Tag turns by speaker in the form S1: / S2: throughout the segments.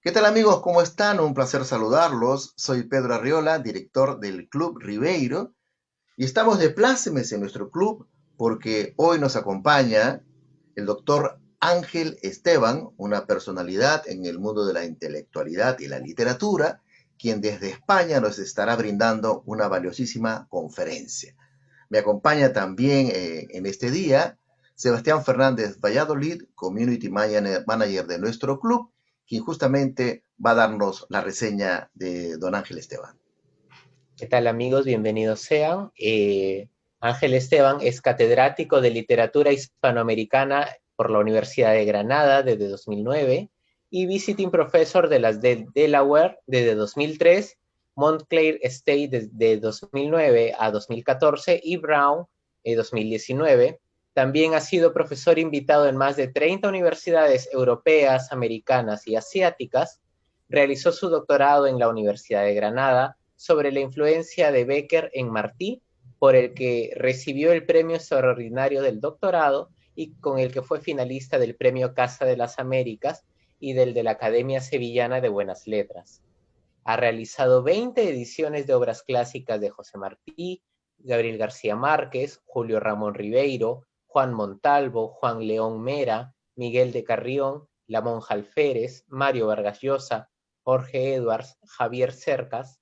S1: ¿Qué tal amigos? ¿Cómo están? Un placer saludarlos. Soy Pedro Arriola, director del Club Ribeiro, y estamos de plácemes en nuestro club porque hoy nos acompaña el doctor Ángel Esteban, una personalidad en el mundo de la intelectualidad y la literatura, quien desde España nos estará brindando una valiosísima conferencia. Me acompaña también en este día Sebastián Fernández Valladolid, Community Manager de nuestro club, quien justamente va a darnos la reseña de don Ángel Esteban.
S2: ¿Qué tal amigos? Bienvenidos sean. Ángel Esteban es catedrático de literatura hispanoamericana por la Universidad de Granada desde 2009 y visiting professor de las de Delaware desde 2003, Montclair State desde 2009 a 2014 y Brown 2019. También ha sido profesor invitado en más de 30 universidades europeas, americanas y asiáticas. Realizó su doctorado en la Universidad de Granada sobre la influencia de Becker en Martí, por el que recibió el premio extraordinario del doctorado y con el que fue finalista del premio Casa de las Américas y del de la Academia Sevillana de Buenas Letras. Ha realizado 20 ediciones de obras clásicas de José Martí, Gabriel García Márquez, Julio Ramón Ribeiro, Juan Montalvo, Juan León Mera, Miguel de Carrión, La Monja Alférez, Mario Vargas Llosa, Jorge Edwards, Javier Cercas,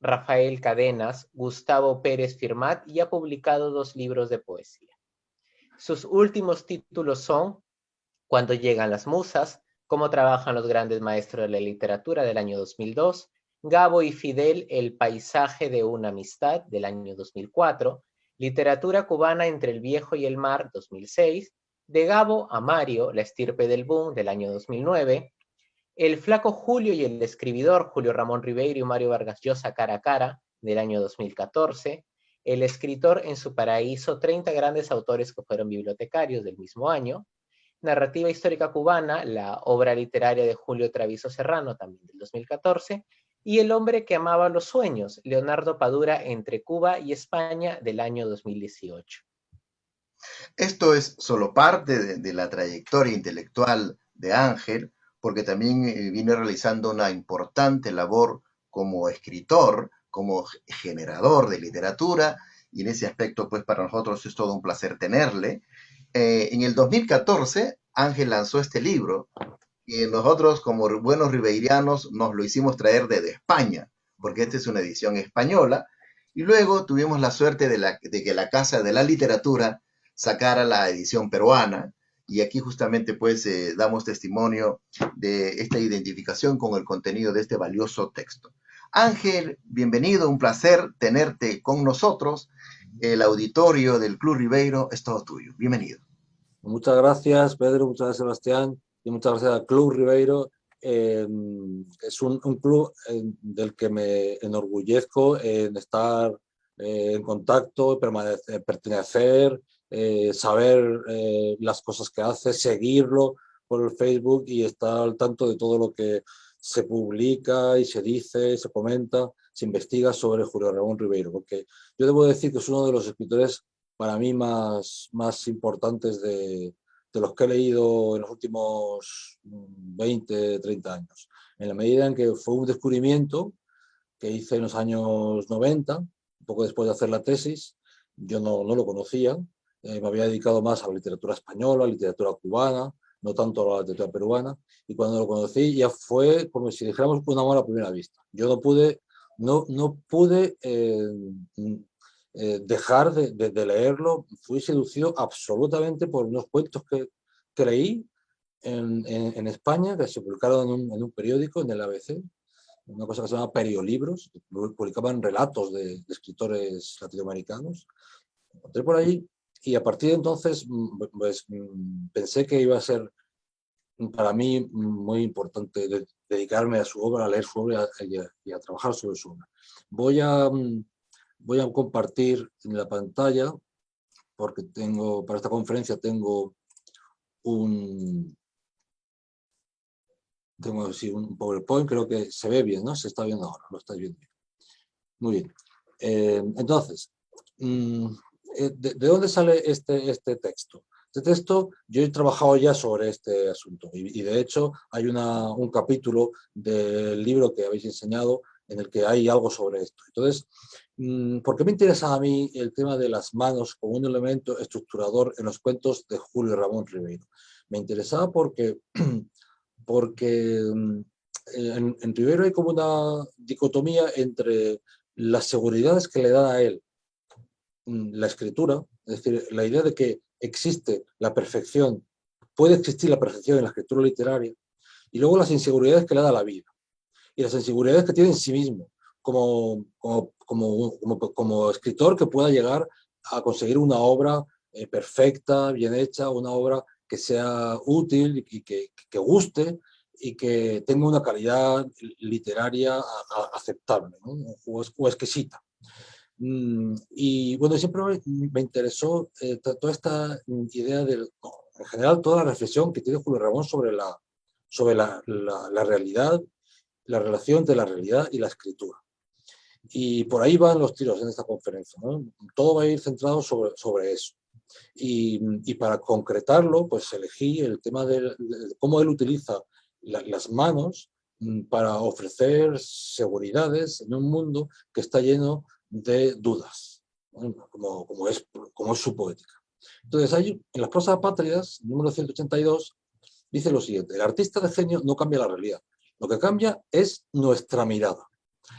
S2: Rafael Cadenas, Gustavo Pérez Firmat y ha publicado 2 libros de poesía. Sus últimos títulos son Cuando llegan las musas, Cómo trabajan los grandes maestros de la literatura del año 2002, Gabo y Fidel, El paisaje de una amistad del año 2004, Literatura cubana entre el viejo y el mar 2006, De Gabo a Mario, La estirpe del boom del año 2009, El flaco Julio y el escribidor Julio Ramón Ribeiro y Mario Vargas Llosa cara a cara del año 2014, El escritor en su paraíso, 30 grandes autores que fueron bibliotecarios del mismo año, Narrativa histórica cubana, la obra literaria de Julio Traviso Serrano, también del 2014, y El hombre que amaba los sueños, Leonardo Padura, entre Cuba y España, del año 2018.
S1: Esto es solo parte de la trayectoria intelectual de Ángel, porque también viene realizando una importante labor como escritor, como generador de literatura, y en ese aspecto, pues para nosotros es todo un placer tenerle. En el 2014, Ángel lanzó este libro y nosotros como buenos ribeirianos nos lo hicimos traer desde España, porque esta es una edición española, y luego tuvimos la suerte de que la Casa de la Literatura sacara la edición peruana, y aquí justamente pues damos testimonio de esta identificación con el contenido de este valioso texto. Ángel, bienvenido, un placer tenerte con nosotros. El auditorio del Club Ribeiro es todo tuyo. Bienvenido.
S3: Muchas gracias, Pedro, muchas gracias, Sebastián, y muchas gracias al Club Ribeiro. Es un club del que me enorgullezco en estar en contacto, pertenecer, saber las cosas que hace, seguirlo por el Facebook y estar al tanto de todo lo que se publica y se dice, se comenta, se investiga sobre Julio Ramón Ribeiro, porque yo debo decir que es uno de los escritores para mí más importantes de los que he leído en los últimos 20, 30 años. En la medida en que fue un descubrimiento que hice en los años 90, un poco después de hacer la tesis, yo no lo conocía, me había dedicado más a la literatura española, a la literatura cubana, no tanto a la literatura peruana, y cuando lo conocí ya fue como si dijéramos un amor a primera vista. Yo no pude dejar de leerlo, fui seducido absolutamente por unos cuentos que leí en España, que se publicaron en un periódico, en el ABC, una cosa que se llama periolibros, publicaban relatos de escritores latinoamericanos. Entré por allí y a partir de entonces pues, pensé que iba a ser para mí muy importante dedicarme a su obra, a leer su obra y a trabajar sobre su obra. Voy a compartir en la pantalla, porque para esta conferencia tengo un PowerPoint, creo que se ve bien, ¿no? Se está viendo ahora, lo estáis viendo bien. Muy bien. Entonces, ¿de dónde sale este texto? Este texto, yo he trabajado ya sobre este asunto y de hecho hay un capítulo del libro que habéis enseñado en el que hay algo sobre esto. Entonces, ¿por qué me interesa a mí el tema de las manos como un elemento estructurador en los cuentos de Julio Ramón Ribeiro? Me interesaba porque en Ribeiro hay como una dicotomía entre las seguridades que le dan a él la escritura, es decir, la idea de que existe la perfección, puede existir la perfección en la escritura literaria, y luego las inseguridades que le da la vida, y las inseguridades que tiene en sí mismo, como escritor que pueda llegar a conseguir una obra perfecta, bien hecha, una obra que sea útil y que guste y que tenga una calidad literaria aceptable, ¿no? O exquisita. Y bueno, siempre me interesó toda esta idea en general, toda la reflexión que tiene Julio Ramón sobre la realidad, la relación entre la realidad y la escritura. Y por ahí van los tiros en esta conferencia, ¿no? Todo va a ir centrado sobre eso. Y para concretarlo, pues elegí el tema de cómo él utiliza las manos para ofrecer seguridades en un mundo que está lleno de dudas, ¿no? como es su poética. Entonces, en las prosas pátridas, número 182, dice lo siguiente: el artista de genio no cambia la realidad, lo que cambia es nuestra mirada.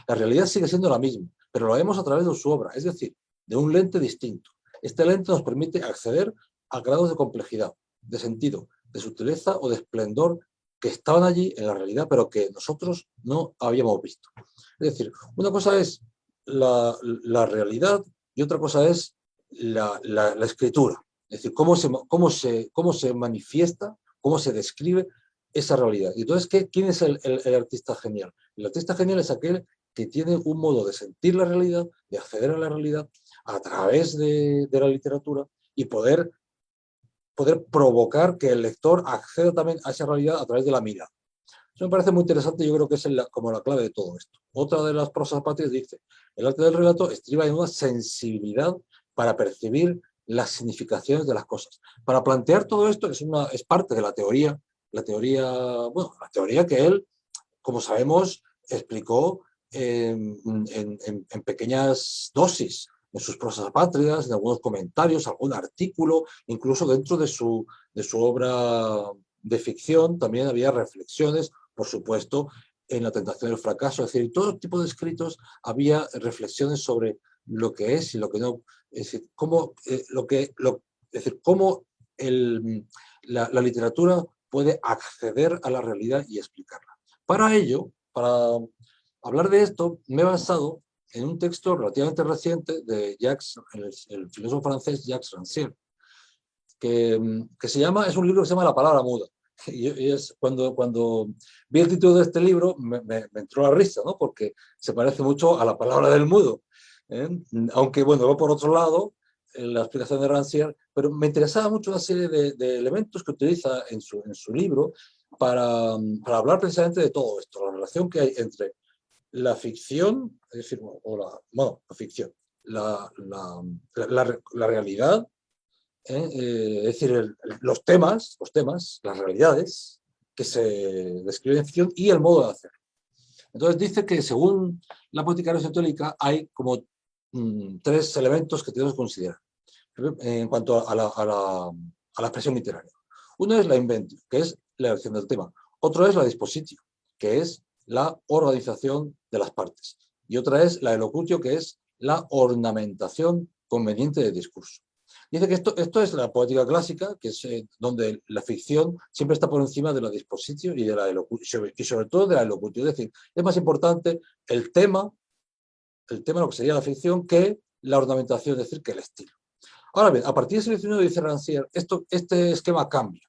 S3: La realidad sigue siendo la misma, pero la vemos a través de su obra, es decir, de un lente distinto. Este lente nos permite acceder a grados de complejidad, de sentido, de sutileza o de esplendor que estaban allí en la realidad, pero que nosotros no habíamos visto. Es decir, una cosa es la realidad y otra cosa es la escritura. Es decir, cómo se manifiesta, cómo se describe esa realidad. Y entonces, ¿quién es el artista genial? El artista genial es aquel que tiene un modo de sentir la realidad, de acceder a la realidad a través de la literatura y poder provocar que el lector acceda también a esa realidad a través de la mirada. Eso me parece muy interesante y yo creo que es como la clave de todo esto. Otra de las prosas patrias dice: el arte del relato estriba en una sensibilidad para percibir las significaciones de las cosas. Para plantear todo esto es parte de la teoría que él, como sabemos, explicó en pequeñas dosis, en sus prosas apátridas, en algunos comentarios, algún artículo, incluso dentro de su obra de ficción también había reflexiones, por supuesto, en La tentación del fracaso. Es decir, en todo tipo de escritos había reflexiones sobre lo que es y lo que no. Es decir, cómo la literatura puede acceder a la realidad y explicarla. Para ello, para hablar de esto, me he basado en un texto relativamente reciente de el filósofo francés Jacques Rancière, que es un libro que se llama La palabra muda. Y es cuando vi el título de este libro me entró la risa, ¿no? Porque se parece mucho a La palabra del mudo, ¿eh? Aunque, bueno, va por otro lado la explicación de Rancière, pero me interesaba mucho una serie de elementos que utiliza en su libro para hablar precisamente de todo esto, la relación que hay entre la ficción, es decir, la ficción, la realidad, es decir, los temas, las realidades que se describen en ficción y el modo de hacer. Entonces dice que según la poética aristotélica hay como tres elementos que tenemos que considerar en cuanto a la expresión literaria. Uno es la inventio, que es la elección del tema. Otro es la dispositio, que es la organización de las partes. Y otra es la elocutio, que es la ornamentación conveniente del discurso. Dice que esto es la poética clásica, que es donde la ficción siempre está por encima de la dispositio y de la elocutio, y sobre todo de la elocutio. Es decir, es más importante el tema, lo que sería la ficción, que la ornamentación, es decir, que el estilo. Ahora bien, a partir del siglo XIX, dice Rancière, este esquema cambia.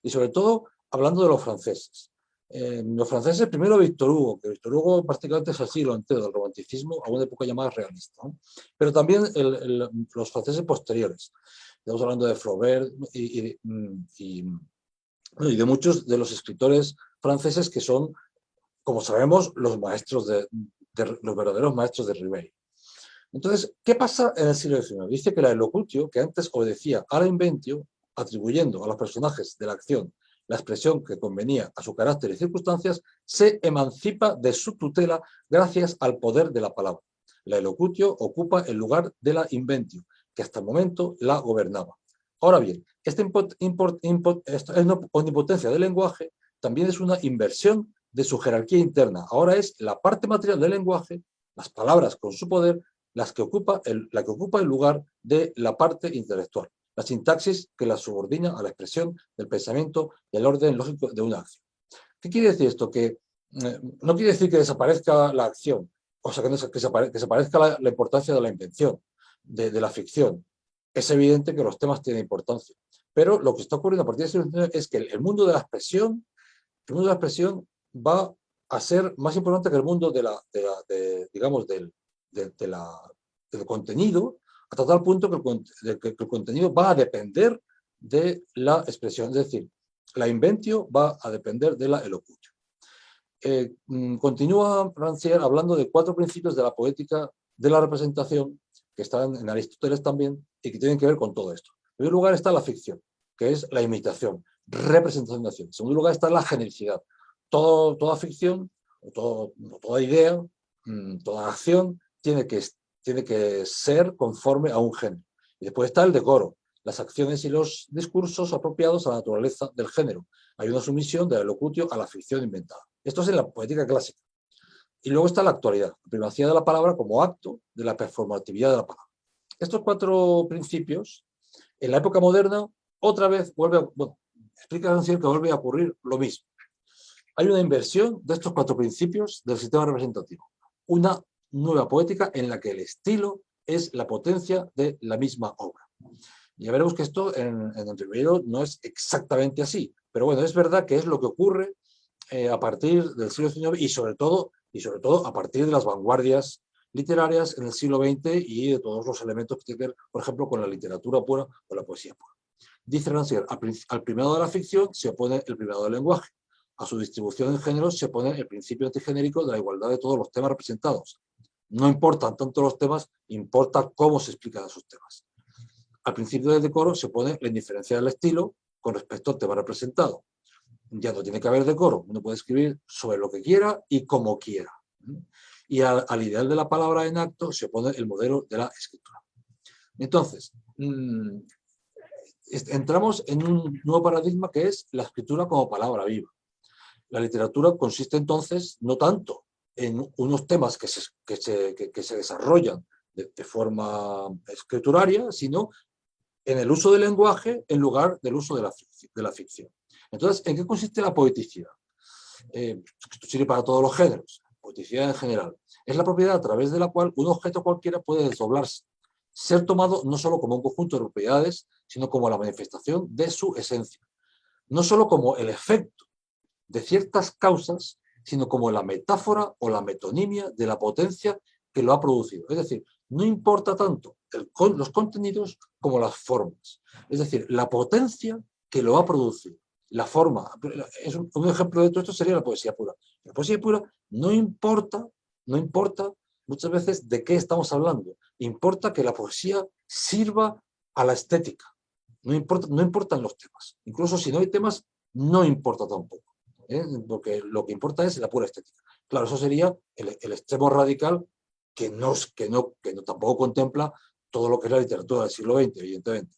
S3: Y sobre todo, hablando de los franceses. Los franceses, primero Victor Hugo, que Victor Hugo prácticamente es el siglo entero del romanticismo, a una época llamada realista, ¿no? Pero también los franceses posteriores. Estamos hablando de Flaubert y de muchos de los escritores franceses que son, como sabemos, los verdaderos maestros de Ribeiro. Entonces, ¿qué pasa en el siglo XIX? Dice que la elocutio, que antes obedecía a la inventio, atribuyendo a los personajes de la acción la expresión que convenía a su carácter y circunstancias, se emancipa de su tutela gracias al poder de la palabra. La elocutio ocupa el lugar de la inventio, que hasta el momento la gobernaba. Ahora bien, esta omnipotencia del lenguaje también es una inversión de su jerarquía interna. Ahora es la parte material del lenguaje, las palabras con su poder, la que ocupa el lugar de la parte intelectual. La sintaxis que la subordina a la expresión del pensamiento y el orden lógico de una acción. ¿Qué quiere decir esto? Que no quiere decir que desaparezca la acción, o sea, que desaparezca la importancia de la invención, de la ficción. Es evidente que los temas tienen importancia, pero lo que está ocurriendo a partir de ese es que el mundo de la expresión, va a ser más importante que el mundo digamos, del contenido, hasta tal punto que el contenido va a depender de la expresión, es decir, la inventio va a depender de la elocutio. Continúa Rancière hablando de 4 principios de la poética de la representación que están en Aristóteles también y que tienen que ver con todo esto. En primer lugar está la ficción, que es la imitación, representación de acción. En segundo lugar está la genericidad. Toda ficción, toda idea, toda acción tiene que ser conforme a un género. Y después está el decoro, las acciones y los discursos apropiados a la naturaleza del género. Hay una sumisión de la elocutio a la ficción inventada. Esto es en la poética clásica. Y luego está la actualidad, la primacía de la palabra como acto de la performatividad de la palabra. Estos 4 principios, en la época moderna, otra vez explica Rancière que vuelve a ocurrir lo mismo. Hay una inversión de estos 4 principios del sistema representativo. Una nueva poética en la que el estilo es la potencia de la misma obra. Ya veremos que esto en Ribeiro no es exactamente así, pero bueno, es verdad que es lo que ocurre a partir del siglo XIX y sobre todo a partir de las vanguardias literarias en el siglo XX y de todos los elementos que tienen que ver, por ejemplo, con la literatura pura o la poesía pura. Dice Rancière, al primado de la ficción se opone el primado del lenguaje. A su distribución en géneros se opone el principio antigenérico de la igualdad de todos los temas representados. No importan tanto los temas, importa cómo se explican esos temas. Al principio del decoro se opone la indiferencia del estilo con respecto al tema representado. Ya no tiene que haber decoro, uno puede escribir sobre lo que quiera y como quiera. Y al ideal de la palabra en acto se opone el modelo de la escritura. Entonces, entramos en un nuevo paradigma que es la escritura como palabra viva. La literatura consiste entonces no tanto en unos temas que se desarrollan de forma escrituraria, sino en el uso del lenguaje en lugar del uso de la ficción. Entonces, ¿en qué consiste la poeticidad? Esto sirve para todos los géneros, poeticidad en general. Es la propiedad a través de la cual un objeto cualquiera puede desdoblarse, ser tomado no solo como un conjunto de propiedades, sino como la manifestación de su esencia. No solo como el efecto de ciertas causas, sino como la metáfora o la metonimia de la potencia que lo ha producido. Es decir, no importa tanto los contenidos como las formas. Es decir, la potencia que lo ha producido. La forma. Un ejemplo de todo esto sería la poesía pura. La poesía pura no importa muchas veces de qué estamos hablando. Importa que la poesía sirva a la estética. No importan los temas. Incluso si no hay temas, no importa tampoco. Porque lo que importa es la pura estética. Claro, eso sería el extremo radical que tampoco contempla todo lo que es la literatura del siglo XX, evidentemente.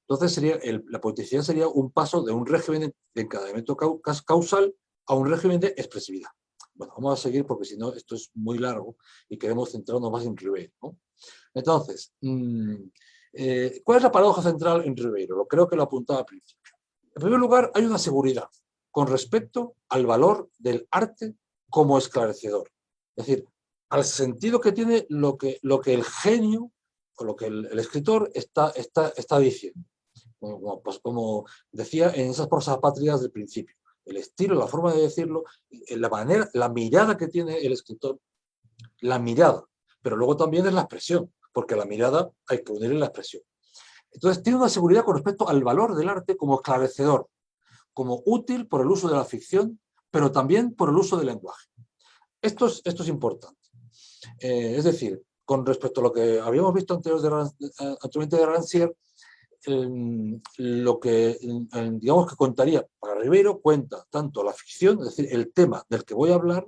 S3: Entonces, la poeticidad sería un paso de un régimen de encadenamiento causal a un régimen de expresividad. Bueno, vamos a seguir porque si no, esto es muy largo y queremos centrarnos más en Ribeiro, ¿no? Entonces, ¿cuál es la paradoja central en Ribeiro? Creo que lo apuntaba al principio. En primer lugar, hay una seguridad con respecto al valor del arte como esclarecedor. Es decir, al sentido que tiene lo que el genio o lo que el escritor está diciendo. Como decía en esas prosas pátrias del principio. El estilo, la forma de decirlo, la mirada que tiene el escritor, la mirada, pero luego también es la expresión, porque la mirada hay que unir en la expresión. Entonces tiene una seguridad con respecto al valor del arte como esclarecedor, como útil por el uso de la ficción, pero también por el uso del lenguaje. Esto es importante. Es decir, con respecto a lo que habíamos visto anteriormente de Rancière, lo que, digamos que contaría, para Ribeiro cuenta tanto la ficción, es decir, el tema del que voy a hablar,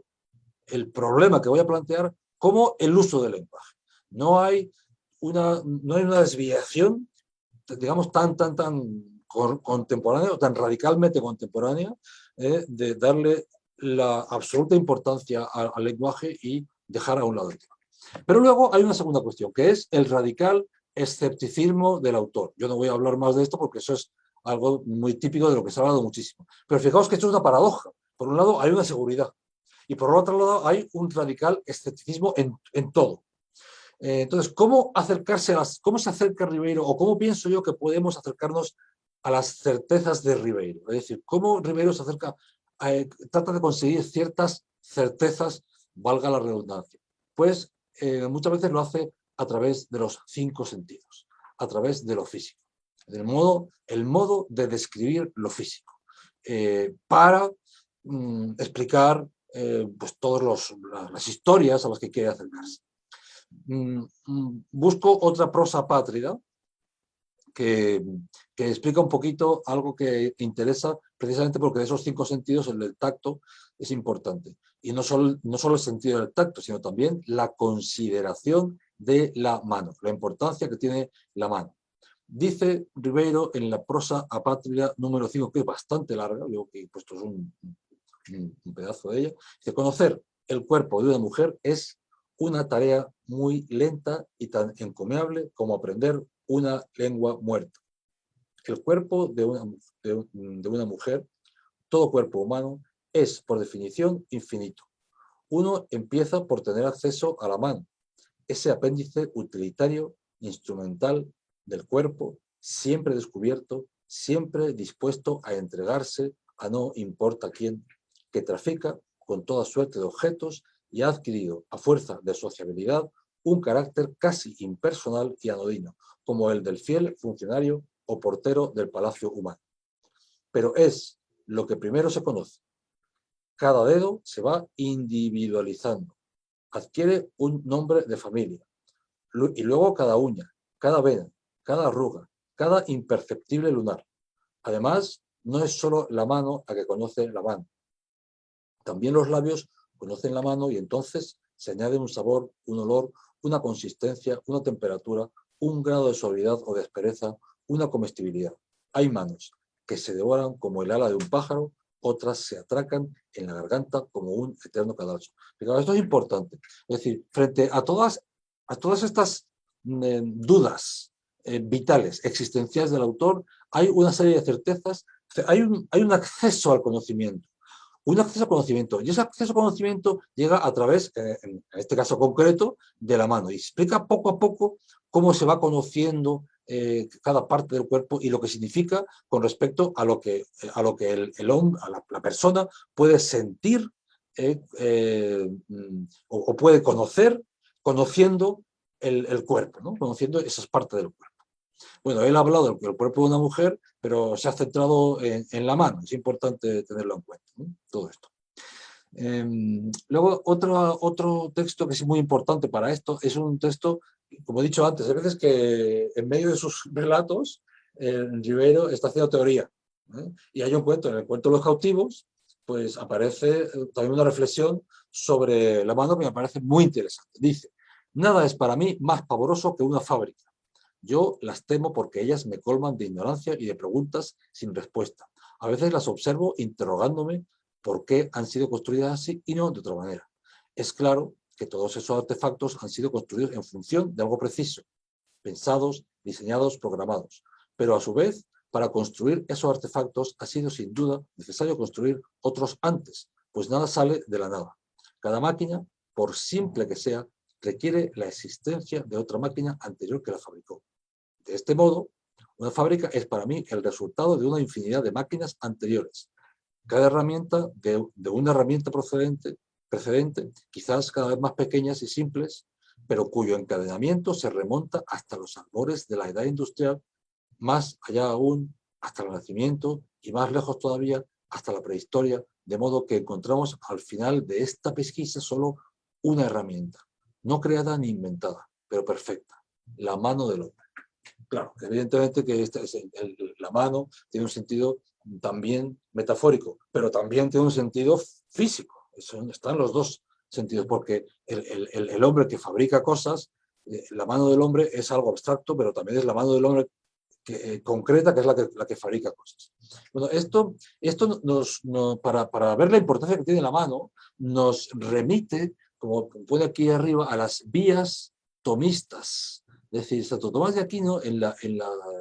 S3: el problema que voy a plantear, como el uso del lenguaje. No hay una desviación, digamos, tan contemporánea, o tan radicalmente contemporánea, de darle la absoluta importancia al lenguaje y dejar a un lado el tema. Pero luego hay una segunda cuestión, que es el radical escepticismo del autor. Yo no voy a hablar más de esto porque eso es algo muy típico de lo que se ha hablado muchísimo. Pero fijaos que esto es una paradoja. Por un lado hay una seguridad y por otro lado hay un radical escepticismo en todo. Entonces, ¿cómo se acerca Ribeiro, o cómo pienso yo que podemos acercarnos a las certezas de Ribeiro? Es decir, ¿cómo Ribeiro se acerca, trata de conseguir ciertas certezas, valga la redundancia? Pues muchas veces lo hace a través de los 5 sentidos, a través de lo físico, el modo de describir lo físico, para explicar pues todas las historias a las que quiere acercarse. Busco otra prosa pátrida que explica un poquito algo que interesa, precisamente porque de esos 5 sentidos el del tacto es importante. Y no solo el sentido del tacto, sino también la consideración de la mano, la importancia que tiene la mano. Dice Ribeiro en la prosa apátrida número 5, que es bastante larga, yo he puesto un pedazo de ella, dice: conocer el cuerpo de una mujer es una tarea muy lenta y tan encomiable como aprender una lengua muerta. El cuerpo de una mujer, todo cuerpo humano, es por definición infinito. Uno empieza por tener acceso a la mano, ese apéndice utilitario, instrumental del cuerpo, siempre descubierto, siempre dispuesto a entregarse a no importa quién, que trafica con toda suerte de objetos y ha adquirido, a fuerza de sociabilidad, un carácter casi impersonal y anodino, como el del fiel funcionario o portero del palacio humano. Pero es lo que primero se conoce. Cada dedo se va individualizando, adquiere un nombre de familia, y luego cada uña, cada vena, cada arruga, cada imperceptible lunar. Además, no es solo la mano la que conoce la mano. También los labios conocen la mano y entonces se añade un sabor, un olor, una consistencia, una temperatura, un grado de suavidad o de aspereza, una comestibilidad. Hay manos que se devoran como el ala de un pájaro, otras se atracan en la garganta como un eterno cadalso. Pero esto es importante. Es decir, frente a todas estas dudas vitales, existenciales del autor, hay una serie de certezas, hay un acceso al conocimiento. Un acceso al conocimiento. Y ese acceso al conocimiento llega a través, en este caso concreto, de la mano. Y explica poco a poco cómo se va conociendo cada parte del cuerpo y lo que significa con respecto a lo que el hombre, la persona puede sentir o puede conocer conociendo el cuerpo, ¿no? Conociendo esas partes del cuerpo. Bueno, él ha hablado del cuerpo de una mujer, pero se ha centrado en la mano. Es importante tenerlo en cuenta, ¿no? Todo esto. Luego, otro texto que es muy importante para esto es un texto, como he dicho antes, hay veces que en medio de sus relatos, Ribeiro está haciendo teoría. Y hay un cuento, en el cuento de los cautivos, pues aparece también una reflexión sobre la mano que me parece muy interesante. Dice: nada es para mí más pavoroso que una fábrica. Yo las temo porque ellas me colman de ignorancia y de preguntas sin respuesta. A veces las observo interrogándome por qué han sido construidas así y no de otra manera. Es claro que todos esos artefactos han sido construidos en función de algo preciso, pensados, diseñados, programados. Pero a su vez, para construir esos artefactos ha sido sin duda necesario construir otros antes, pues nada sale de la nada. Cada máquina, por simple que sea, requiere la existencia de otra máquina anterior que la fabricó. De este modo, una fábrica es para mí el resultado de una infinidad de máquinas anteriores. Cada herramienta de una herramienta precedente, quizás cada vez más pequeñas y simples, pero cuyo encadenamiento se remonta hasta los albores de la edad industrial, más allá aún, hasta el Renacimiento y más lejos todavía, hasta la prehistoria, de modo que encontramos al final de esta pesquisa solo una herramienta, no creada ni inventada, pero perfecta, la mano del hombre. Claro, evidentemente que la mano tiene un sentido también metafórico, pero también tiene un sentido físico. Están los dos sentidos, porque el hombre que fabrica cosas, la mano del hombre es algo abstracto, pero también es la mano del hombre concreta, que es la que fabrica cosas. Bueno, esto para ver la importancia que tiene la mano, nos remite, como pone aquí arriba, a las vías tomistas. Es decir, Santo Tomás de Aquino en la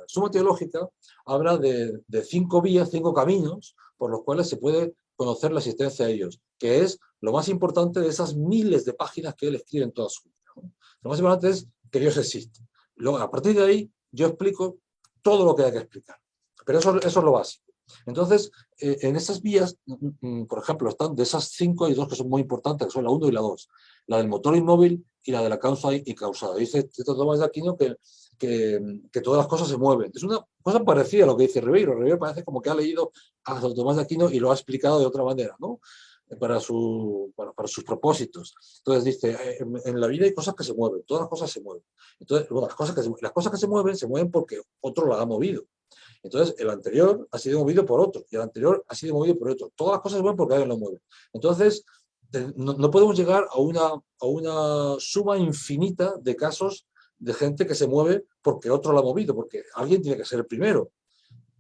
S3: Suma Teológica habla de 5 vías, 5 caminos por los cuales se puede conocer la existencia de ellos, que es lo más importante de esas miles de páginas que él escribe en toda su vida, ¿no? Lo más importante es que Dios existe. Luego, a partir de ahí, yo explico todo lo que hay que explicar. Pero eso es lo básico. Entonces, en esas vías, por ejemplo, están de esas 5, hay 2 que son muy importantes, que son la 1 y la 2. La del motor inmóvil y la de la causa y causada. Dice Tomás de Aquino que todas las cosas se mueven. Es una cosa parecida a lo que dice Ribeiro. Ribeiro parece como que ha leído a Tomás de Aquino y lo ha explicado de otra manera, ¿no? Para sus propósitos. Entonces dice, en la vida hay cosas que se mueven, todas las cosas se mueven. Entonces, bueno, las cosas que se mueven porque otro las ha movido. Entonces, el anterior ha sido movido por otro, y el anterior ha sido movido por otro. Todas las cosas se mueven porque alguien lo mueve. Entonces, no podemos llegar a una suma infinita de casos de gente que se mueve porque otro lo ha movido, porque alguien tiene que ser el primero.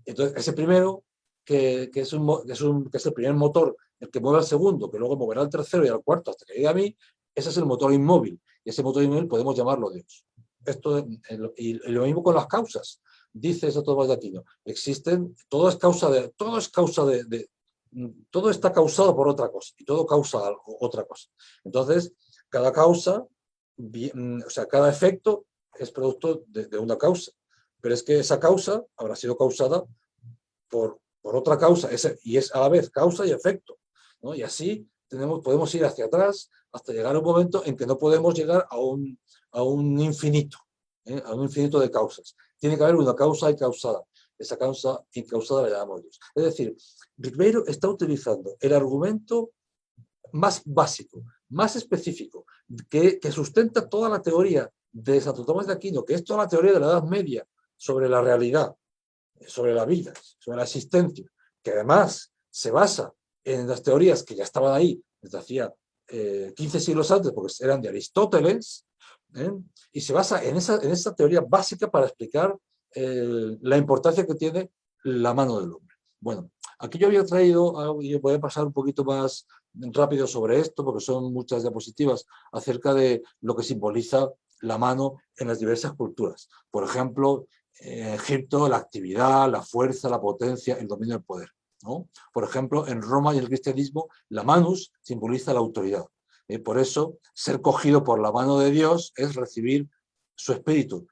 S3: Entonces, ese primero, que es el primer motor, el que mueve al segundo, que luego moverá al tercero y al cuarto hasta que llegue a mí, ese es el motor inmóvil. Y ese motor inmóvil podemos llamarlo Dios. Y lo mismo con las causas. Dice Santo Tomás de Aquino, todo está causado por otra cosa, y todo causa otra cosa. Entonces, cada causa, cada efecto es producto de una causa, pero es que esa causa habrá sido causada por otra causa, y es a la vez causa y efecto, ¿no? Y así podemos ir hacia atrás hasta llegar a un momento en que no podemos llegar a un infinito, a un infinito de causas. Tiene que haber una causa incausada. Esa causa incausada la llamamos Dios. Es decir, Ribeiro está utilizando el argumento más básico, más específico, que sustenta toda la teoría de Santo Tomás de Aquino, que es toda la teoría de la Edad Media sobre la realidad, sobre la vida, sobre la existencia, que además se basa en las teorías que ya estaban ahí desde hacía 15 siglos antes, porque eran de Aristóteles, y se basa en esa teoría básica para explicar la importancia que tiene la mano del hombre. Bueno, aquí yo había traído, y voy a pasar un poquito más rápido sobre esto, porque son muchas diapositivas, acerca de lo que simboliza la mano en las diversas culturas. Por ejemplo, en Egipto, la actividad, la fuerza, la potencia, el dominio del poder, ¿no? Por ejemplo, en Roma y el cristianismo, la manus simboliza la autoridad. Por eso, ser cogido por la mano de Dios es recibir su espíritu.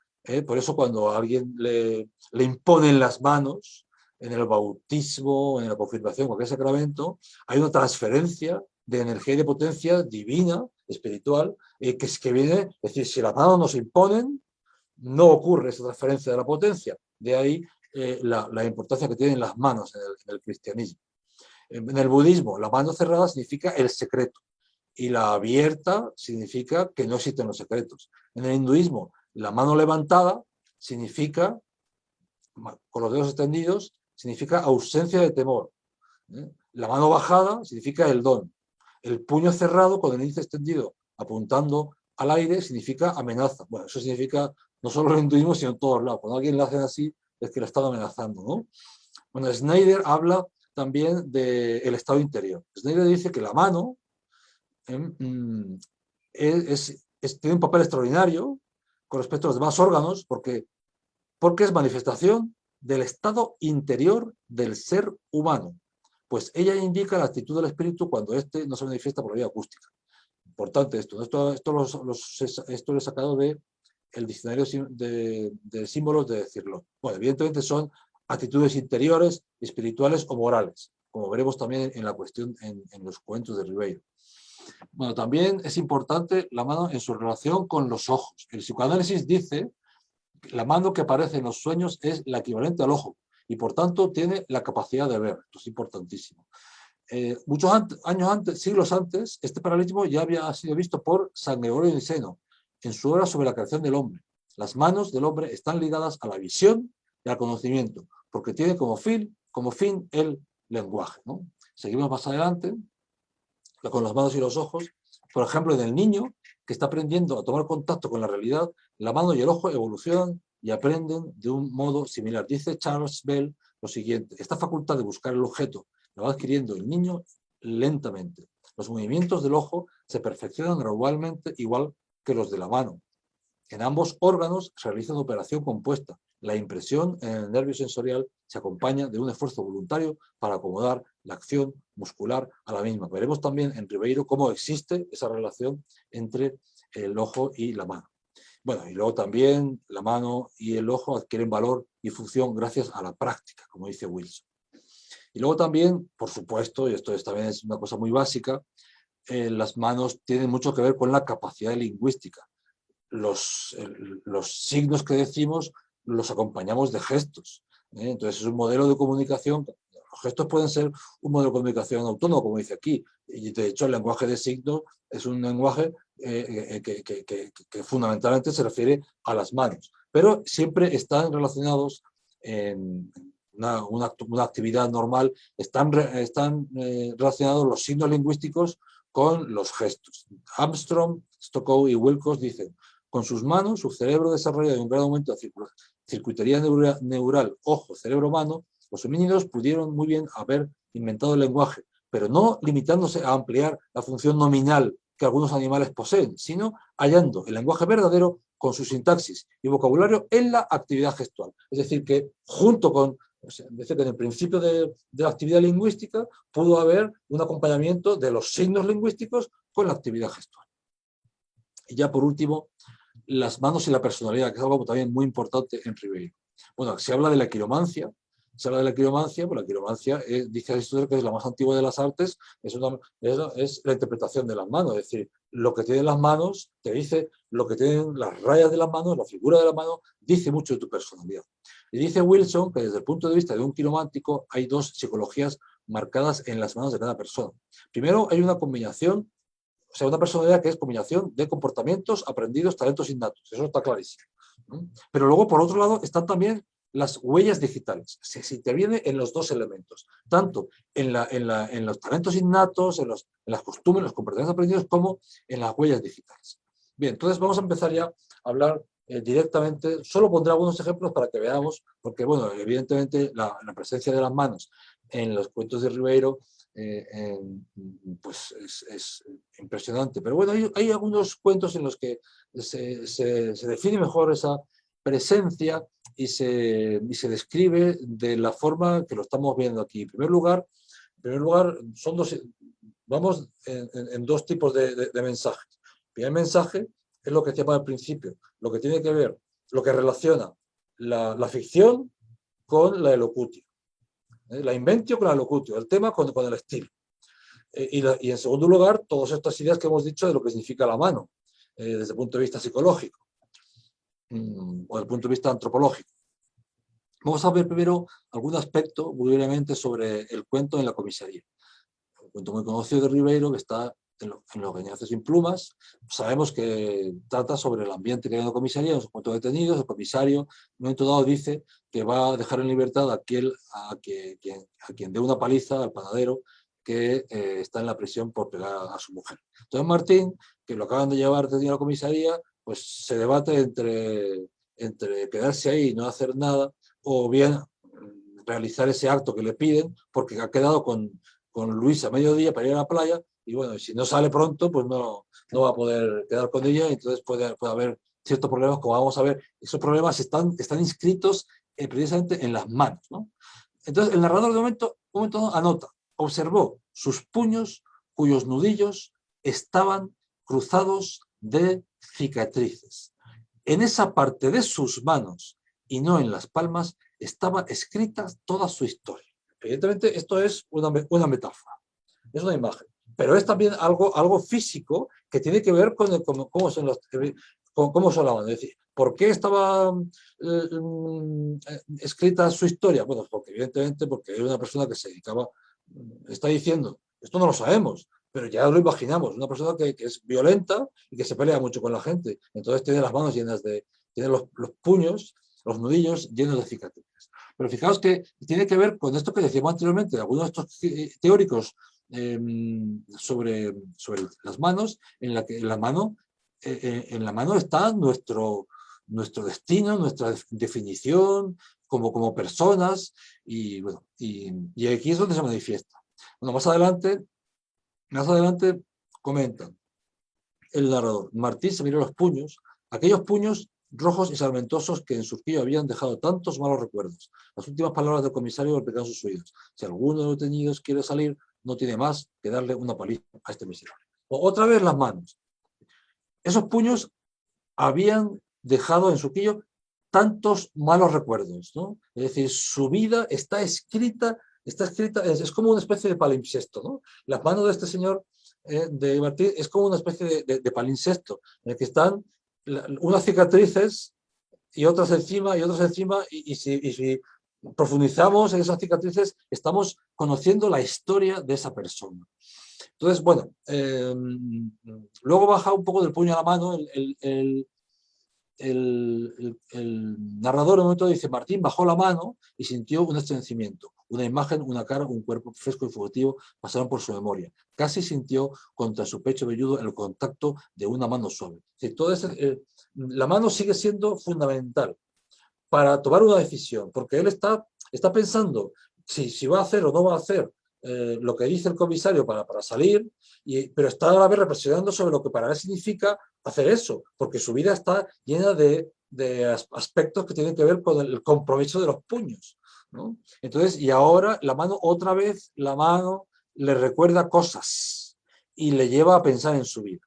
S3: Por eso, cuando a alguien le imponen las manos, en el bautismo, en la confirmación, cualquier sacramento, hay una transferencia de energía y de potencia divina, espiritual, que viene, es decir, si las manos nos imponen, no ocurre esa transferencia de la potencia. De ahí la importancia que tienen las manos en el cristianismo. En el budismo, la mano cerrada significa el secreto, y la abierta significa que no existen los secretos. En el hinduismo, la mano levantada significa, con los dedos extendidos, significa ausencia de temor. La mano bajada significa el don. El puño cerrado, con el índice extendido apuntando al aire, significa amenaza. Bueno, eso significa no solo en el hinduismo, sino en todos lados. Cuando alguien lo hace así, es que lo están amenazando, ¿no? Bueno, Schneider habla también del estado interior. Schneider dice que la mano tiene un papel extraordinario con respecto a los demás órganos, porque es manifestación del estado interior del ser humano, pues ella indica la actitud del espíritu cuando éste no se manifiesta por la vía acústica. Importante esto lo he sacado del diccionario de símbolos de Cirlot. Bueno, evidentemente son actitudes interiores, espirituales o morales, como veremos también en la cuestión en los cuentos de Ribeiro. Bueno, también es importante la mano en su relación con los ojos. El psicoanálisis dice que la mano que aparece en los sueños es la equivalente al ojo y por tanto tiene la capacidad de ver. Esto es importantísimo. Muchos años antes, siglos antes, este paralelismo ya había sido visto por San Gregorio de Niceno en su obra sobre la creación del hombre. Las manos del hombre están ligadas a la visión y al conocimiento, porque tiene como fin el lenguaje, ¿no? Seguimos más adelante con las manos y los ojos. Por ejemplo, en el niño que está aprendiendo a tomar contacto con la realidad, la mano y el ojo evolucionan y aprenden de un modo similar. Dice Charles Bell lo siguiente: esta facultad de buscar el objeto la va adquiriendo el niño lentamente. Los movimientos del ojo se perfeccionan gradualmente, igual que los de la mano. En ambos órganos se realiza una operación compuesta. La impresión en el nervio sensorial se acompaña de un esfuerzo voluntario para acomodar la acción muscular a la misma. Veremos también en Ribeiro cómo existe esa relación entre el ojo y la mano. Bueno, y luego también la mano y el ojo adquieren valor y función gracias a la práctica, como dice Wilson. Y luego también, por supuesto, y esto también es una cosa muy básica, las manos tienen mucho que ver con la capacidad lingüística. Los signos que decimos los acompañamos de gestos, ¿eh? Entonces es un modelo de comunicación. Los gestos pueden ser un modelo de comunicación autónomo, como dice aquí, y de hecho el lenguaje de signos es un lenguaje que fundamentalmente se refiere a las manos, pero siempre están relacionados en una actividad normal, están relacionados los signos lingüísticos con los gestos. Armstrong, Stokoe y Wilcox dicen: con sus manos, su cerebro desarrolla de un gran aumento de circuitería neural, ojo, cerebro, mano. Los homínidos pudieron muy bien haber inventado el lenguaje, pero no limitándose a ampliar la función nominal que algunos animales poseen, sino hallando el lenguaje verdadero con su sintaxis y vocabulario en la actividad gestual. Es decir, que junto con, decir que en el principio de la actividad lingüística pudo haber un acompañamiento de los signos lingüísticos con la actividad gestual. Y ya por último, las manos y la personalidad, que es algo también muy importante en Ribeiro. Bueno, se habla de la quiromancia. Se habla de la quiromancia, pues la quiromancia dice Aristóteles que es la más antigua de las artes, es la interpretación de las manos, es decir, lo que tienen las manos te dice, lo que tienen las rayas de las manos, la figura de la mano, dice mucho de tu personalidad. Y dice Wilson que desde el punto de vista de un quiromántico hay dos psicologías marcadas en las manos de cada persona. Primero, hay una combinación, o sea, una personalidad que es combinación de comportamientos aprendidos, talentos innatos. Eso está clarísimo, ¿no? Pero luego, por otro lado, están también las huellas digitales. Se interviene en los dos elementos, tanto en los talentos innatos, en las costumbres, los comportamientos aprendidos, como en las huellas digitales. Bien, entonces vamos a empezar ya a hablar directamente. Solo pondré algunos ejemplos para que veamos, porque, bueno, evidentemente la presencia de las manos en los cuentos de Ribeiro pues es impresionante. Pero bueno, hay algunos cuentos en los que se define mejor esa presencia y se describe de la forma que lo estamos viendo aquí. En primer lugar son vamos en dos tipos de mensajes. El primer mensaje es lo que decía al principio, lo que tiene que ver, lo que relaciona la ficción con la elocutio. La inventio con la locutio, el tema con el estilo. Y en segundo lugar, todas estas ideas que hemos dicho de lo que significa la mano, desde el punto de vista psicológico o desde el punto de vista antropológico. Vamos a ver primero algún aspecto muy brevemente sobre el cuento en la comisaría. Un cuento muy conocido de Ribeiro que está en Los Gañazos sin plumas. Sabemos que trata sobre el ambiente que hay en la comisaría, en sus cuentos detenidos. El comisario, en un momento dado, dice que va a dejar en libertad a quien dé una paliza, al panadero, que está en la prisión por pegar a su mujer. Entonces Martín, que lo acaban de llevar detenido a la comisaría, pues se debate entre quedarse ahí y no hacer nada, o bien realizar ese acto que le piden, porque ha quedado con Luis a mediodía para ir a la playa, y bueno, si no sale pronto, pues no va a poder quedar con ella, y entonces puede haber ciertos problemas, como vamos a ver. Esos problemas están inscritos precisamente en las manos, ¿no? Entonces el narrador de un momento anota: observó sus puños cuyos nudillos estaban cruzados de cicatrices. En esa parte de sus manos, y no en las palmas, estaba escrita toda su historia. Evidentemente, esto es una metáfora, es una imagen, pero es también algo físico que tiene que ver con cómo son las manos. Es decir, ¿por qué estaba escrita su historia? Bueno, porque evidentemente era una persona que se dedicaba, está diciendo, esto no lo sabemos, pero ya lo imaginamos, una persona que es violenta y que se pelea mucho con la gente, entonces tiene las manos llenas de tiene los puños, los nudillos llenos de cicatrices. Pero fijaos que tiene que ver con esto que decíamos anteriormente, algunos de estos teóricos sobre las manos, en la mano está nuestro destino, nuestra definición como personas, y, bueno, y aquí es donde se manifiesta. Bueno, más adelante comentan el narrador. Martín se miró los puños, aquellos puños rojos y sarmentosos que en Surquillo habían dejado tantos malos recuerdos. Las últimas palabras del comisario golpearon sus oídos. Si alguno de los detenidos quiere salir, no tiene más que darle una paliza a este miserable. Otra vez las manos. Esos puños habían dejado en Surquillo tantos malos recuerdos, ¿no? Es decir, su vida está escrita, es como una especie de palimpsesto, ¿no? Las manos de este señor de Martín es como una especie de palimpsesto, en el que están unas cicatrices y otras encima, y si profundizamos en esas cicatrices, estamos conociendo la historia de esa persona. Entonces, bueno, luego baja un poco del puño a la mano el narrador en un momento dice: Martín bajó la mano y sintió un estremecimiento. Una imagen, una cara, un cuerpo fresco y fugitivo pasaron por su memoria. Casi sintió contra su pecho velludo el contacto de una mano suave. La mano sigue siendo fundamental para tomar una decisión, porque él está pensando si va a hacer o no va a hacer lo que dice el comisario para salir, pero está a la vez reflexionando sobre lo que para él significa hacer eso, porque su vida está llena de aspectos que tienen que ver con el compromiso de los puños, ¿no? Entonces, y ahora otra vez la mano le recuerda cosas y le lleva a pensar en su vida.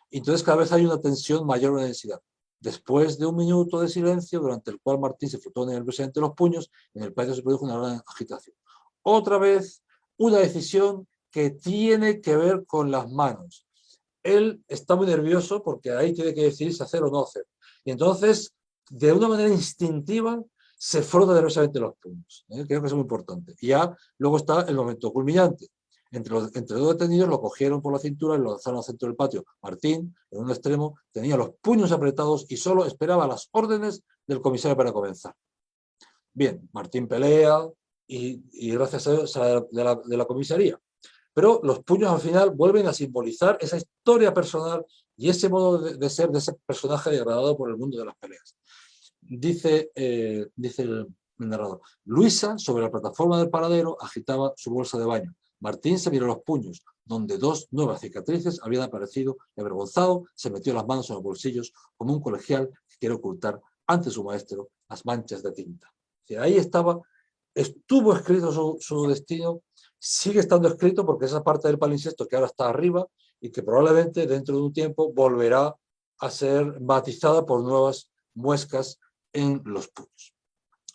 S3: Entonces cada vez hay una tensión mayor, una densidad. Después de un minuto de silencio, durante el cual Martín se frotó nerviosamente los puños, en el patio se produjo una gran agitación. Otra vez, una decisión que tiene que ver con las manos. Él está muy nervioso porque ahí tiene que decidirse hacer o no hacer. Y entonces, de una manera instintiva, se frota nerviosamente los puños. Creo que es muy importante. Y ya luego está el momento culminante. Entre dos detenidos lo cogieron por la cintura y lo lanzaron al centro del patio. Martín, en un extremo, tenía los puños apretados y solo esperaba las órdenes del comisario para comenzar. Bien, Martín pelea y gracias a Dios sale de la comisaría. Pero los puños al final vuelven a simbolizar esa historia personal y ese modo de ser de ese personaje degradado por el mundo de las peleas. Dice el narrador: Luisa, sobre la plataforma del paradero, agitaba su bolsa de baño. Martín se miró los puños, donde dos nuevas cicatrices habían aparecido, y avergonzado se metió las manos en los bolsillos como un colegial que quiere ocultar ante su maestro las manchas de tinta. Ahí estuvo escrito su destino, sigue estando escrito porque esa parte del palimpsesto que ahora está arriba y que probablemente dentro de un tiempo volverá a ser matizada por nuevas muescas en los puños.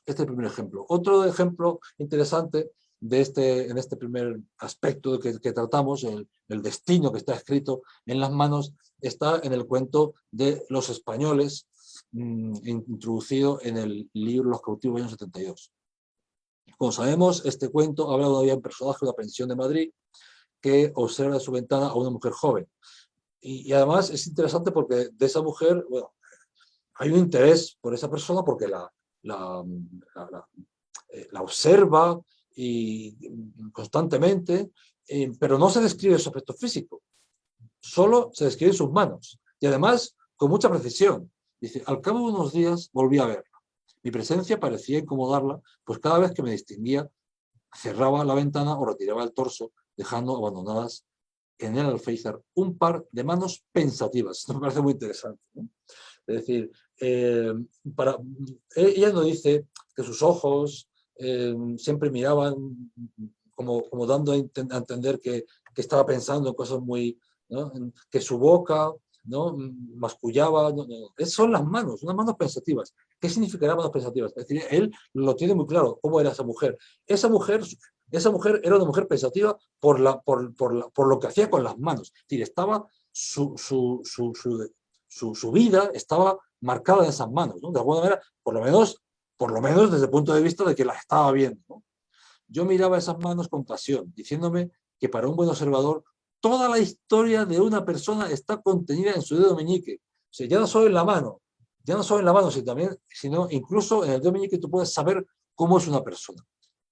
S3: Este es el primer ejemplo. Otro ejemplo interesante en este primer aspecto que tratamos, el destino que está escrito en las manos, está en el cuento de los españoles, introducido en el libro Los cautivos del año 72. Como sabemos, este cuento habla todavía de un personaje de una pensión de Madrid que observa de su ventana a una mujer joven. Y además es interesante porque de esa mujer, bueno, hay un interés por esa persona porque la observa constantemente, pero no se describe su aspecto físico, solo se describe sus manos. Y además, con mucha precisión. Dice: al cabo de unos días volví a verla. Mi presencia parecía incomodarla, pues cada vez que me distinguía, cerraba la ventana o retiraba el torso, dejando abandonadas en el alféizar un par de manos pensativas. Esto me parece muy interesante, ¿no? Es decir, ella no dice que sus ojos siempre miraban como dando a entender que estaba pensando en cosas muy, ¿no? Que su boca, ¿no?, mascullaba. Son las manos, unas manos pensativas. ¿Qué significarán manos pensativas? Es decir, él lo tiene muy claro, cómo era esa mujer. Esa mujer era una mujer pensativa por lo que hacía con las manos. Es decir, estaba su vida estaba marcada en esas manos, ¿no? De alguna manera, por lo menos desde el punto de vista de que las estaba viendo, ¿no? Yo miraba esas manos con pasión, diciéndome que para un buen observador toda la historia de una persona está contenida en su dedo meñique. O sea, ya no solo en la mano, Ya no solo en la mano, sino incluso en el dedo meñique tú puedes saber cómo es una persona.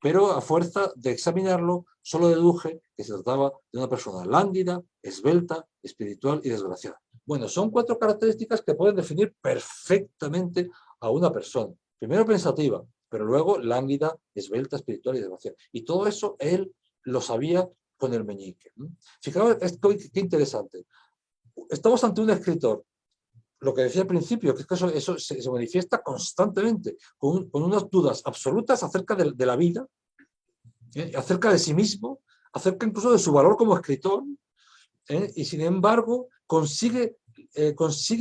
S3: Pero a fuerza de examinarlo, solo deduje que se trataba de una persona lánguida, esbelta, espiritual y desgraciada. Bueno, son 4 características que pueden definir perfectamente a una persona. Primero pensativa, pero luego lánguida, esbelta, espiritual y desgraciada. Y todo eso él lo sabía con el meñique. Fijaos, qué interesante. Estamos ante un escritor, lo que decía al principio, que es que eso se manifiesta constantemente, con unas dudas absolutas acerca de la vida, acerca de sí mismo, acerca incluso de su valor como escritor, y sin embargo consigue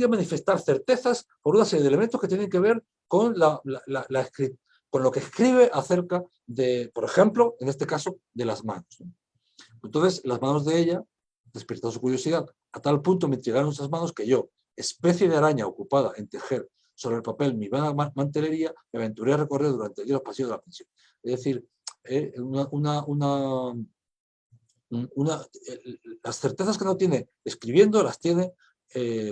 S3: manifestar certezas por una serie de elementos que tienen que ver con, con lo que escribe acerca de, por ejemplo, en este caso, de las manos. Entonces, las manos de ella despertó su curiosidad. A tal punto me intrigaron esas manos que yo, especie de araña ocupada en tejer sobre el papel mi vana mantelería, me aventuré a recorrer durante el día los pasillos de la pensión. Es decir, las certezas que no tiene escribiendo las tiene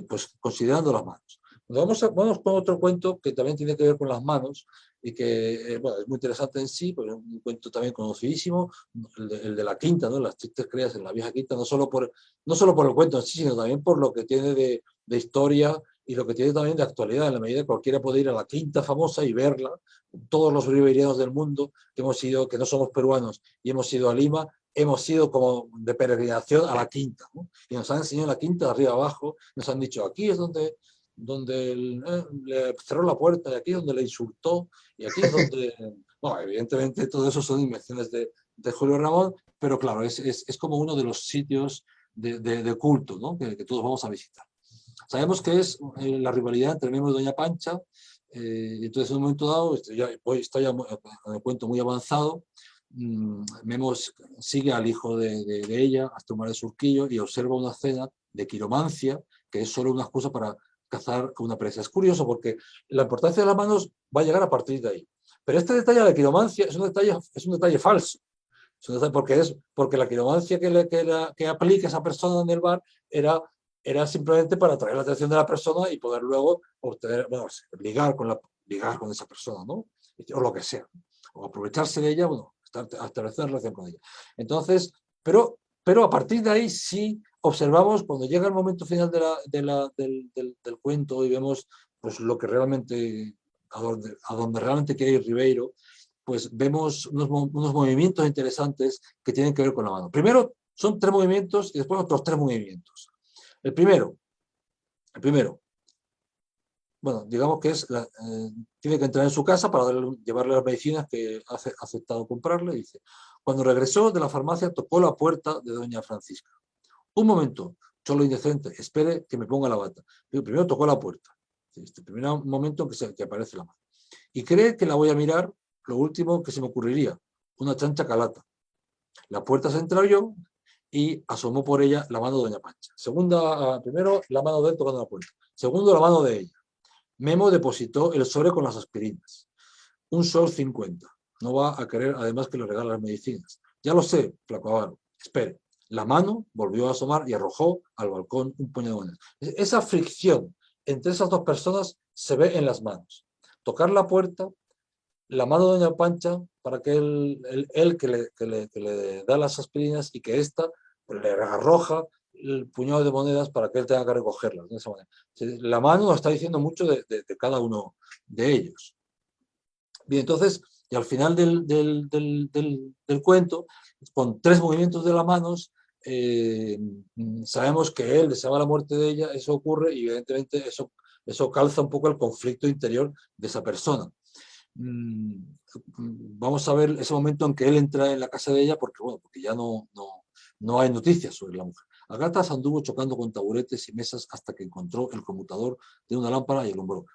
S3: pues considerando las manos. Vamos con otro cuento que también tiene que ver con las manos y que bueno, es muy interesante en sí, pero es un cuento también conocidísimo, el de la quinta, ¿no? Las tristes crías en la vieja quinta, no solo por el cuento en sí, sino también por lo que tiene de historia y lo que tiene también de actualidad, en la medida que cualquiera puede ir a la quinta famosa y verla. Todos los ribeirianos del mundo que no somos peruanos y hemos ido a Lima, hemos ido como de peregrinación a la quinta, ¿no? Y nos han enseñado la quinta de arriba abajo, nos han dicho aquí es donde le cerró la puerta, y aquí es donde le insultó, y aquí es donde... Bueno, evidentemente todo eso son invenciones de Julio Ramón, pero claro, es como uno de los sitios de culto, ¿no? que todos vamos a visitar. Sabemos que es la rivalidad entre Memo y Doña Pancha, entonces en un momento dado, está ya en el cuento muy avanzado, Memo sigue al hijo de ella hasta un mar de Surquillo y observa una escena de quiromancia, que es solo una excusa para cazar una presa. Es curioso porque la importancia de las manos va a llegar a partir de ahí. Pero este detalle de la quiromancia es un detalle falso. Porque la quiromancia que aplica esa persona en el bar era simplemente para atraer la atención de la persona y poder luego obtener, bueno, ligar con esa persona, ¿no? O lo que sea. O aprovecharse de ella, bueno, establecer una relación con ella. Entonces, pero a partir de ahí sí observamos, cuando llega el momento final del cuento y vemos pues lo que realmente, a donde realmente quiere ir Ribeiro, pues vemos unos movimientos interesantes que tienen que ver con la mano. Primero son 3 movimientos y después otros 3 movimientos. El primero, bueno, digamos que tiene que entrar en su casa para llevarle las medicinas que ha aceptado comprarle. Dice, cuando regresó de la farmacia tocó la puerta de doña Francisca. Un momento, cholo indecente, espere que me ponga la bata. Primero tocó la puerta. Este primer momento en que aparece la mano. Y cree que la voy a mirar, lo último que se me ocurriría, una chancha calata. La puerta se entreabrió y asomó por ella la mano de doña Pancha. Primero, la mano de él tocando la puerta. Segundo, la mano de ella. Memo depositó el sobre con las aspirinas. 1,50 sol. No va a querer además que le regale las medicinas. Ya lo sé, flaco avaro. Espere. La mano volvió a asomar y arrojó al balcón un puñado de monedas. Esa fricción entre esas 2 personas se ve en las manos. Tocar la puerta, la mano de doña Pancha para que él que le da las aspirinas y que ésta pues, le arroja el puñado de monedas para que él tenga que recogerlas de esa manera. La mano nos está diciendo mucho de cada uno de ellos. Bien, entonces, y al final del cuento, con 3 movimientos de las manos, sabemos que él deseaba la muerte de ella, eso ocurre y evidentemente eso calza un poco el conflicto interior de esa persona. Vamos a ver ese momento en que él entra en la casa de ella porque ya no hay noticias sobre la mujer. Agatas anduvo chocando con taburetes y mesas hasta que encontró el conmutador de una lámpara y alumbró.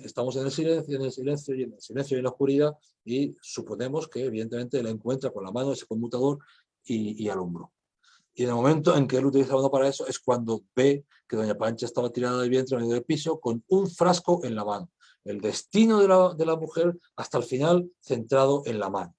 S3: Estamos en el silencio y en la oscuridad y suponemos que evidentemente él encuentra con la mano ese conmutador y alumbró. Y en el momento en que él utiliza la mano para eso es cuando ve que doña Pancha estaba tirada de vientre en medio del piso con un frasco en la mano. El destino de la mujer hasta el final centrado en la mano.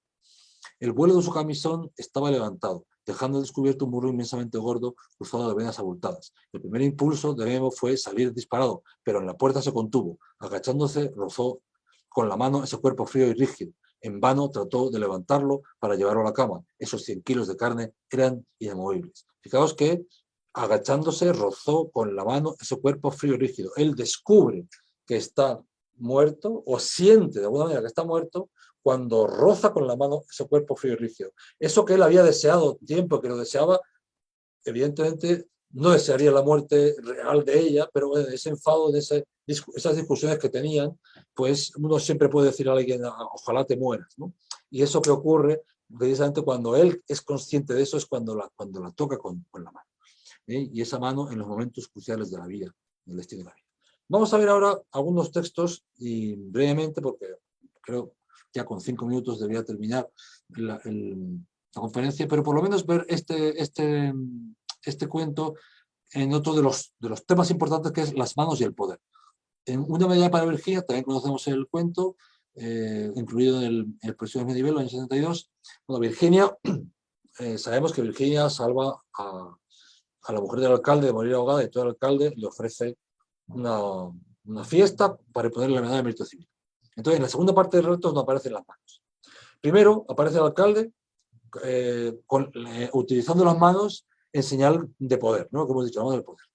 S3: El vuelo de su camisón estaba levantado. dejando descubierto un muro inmensamente gordo cruzado de venas abultadas. El primer impulso de Memo fue salir disparado, pero en la puerta se contuvo. Agachándose, rozó con la mano ese cuerpo frío y rígido. En vano trató de levantarlo para llevarlo a la cama. Esos 100 kilos de carne eran inamovibles. Fijaos que, agachándose, rozó con la mano ese cuerpo frío y rígido. Él descubre que está muerto, o siente de alguna manera que está muerto, cuando roza con la mano ese cuerpo frío y rígido. Eso que él había deseado tiempo, que lo deseaba, evidentemente no desearía la muerte real de ella, pero en ese enfado, de esas discusiones que tenían, pues uno siempre puede decir a alguien, ojalá te mueras, ¿no? Y eso que ocurre, precisamente cuando él es consciente de eso, es cuando la toca con la mano. Y esa mano en los momentos cruciales de la vida, del destino de la vida. Vamos a ver ahora algunos textos, y brevemente, porque creo que ya con 5 minutos debería terminar la conferencia, pero por lo menos ver este cuento en otro de los temas importantes, que es las manos y el poder. En Una medida para Virginia, también conocemos el cuento, incluido en el próximo nivel, en el año 72. Bueno, Virginia, sabemos que Virginia salva a la mujer del alcalde de morir ahogada, y todo el alcalde le ofrece una fiesta para ponerle la medalla de mérito civil. Entonces, en la segunda parte del relato no aparecen las manos. Primero aparece el alcalde utilizando las manos en señal de poder, ¿no? Como hemos dicho, la mano del poder.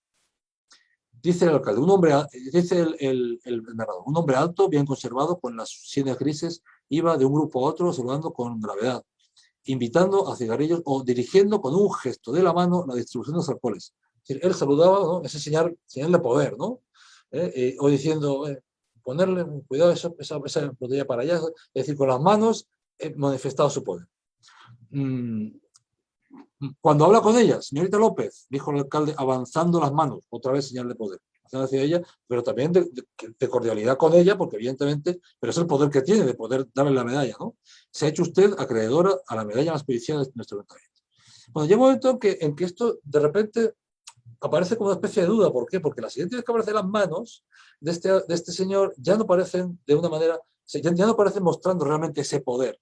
S3: Dice el alcalde, dice el narrador, un hombre alto, bien conservado, con las sienes grises, iba de un grupo a otro saludando con gravedad, invitando a cigarrillos o dirigiendo con un gesto de la mano la distribución de los alcoholes. Es decir, él saludaba, ¿no? Ese señal de poder, ¿no? O diciendo, ponerle cuidado esa botella para allá, es decir, con las manos manifestado su poder. Cuando habla con ella, señorita López, dijo el alcalde, avanzando las manos, otra vez señal de poder, hacia ella, pero también de cordialidad con ella, porque evidentemente, pero es el poder que tiene, de poder darle la medalla, ¿no? Se ha hecho usted acreedora a la medalla más preciada de nuestro ayuntamiento. Bueno, llega un momento en que esto de repente aparece como una especie de duda. ¿Por qué? Porque las siguientes que aparecen las manos de este señor ya no parecen de una manera, ya no parecen mostrando realmente ese poder,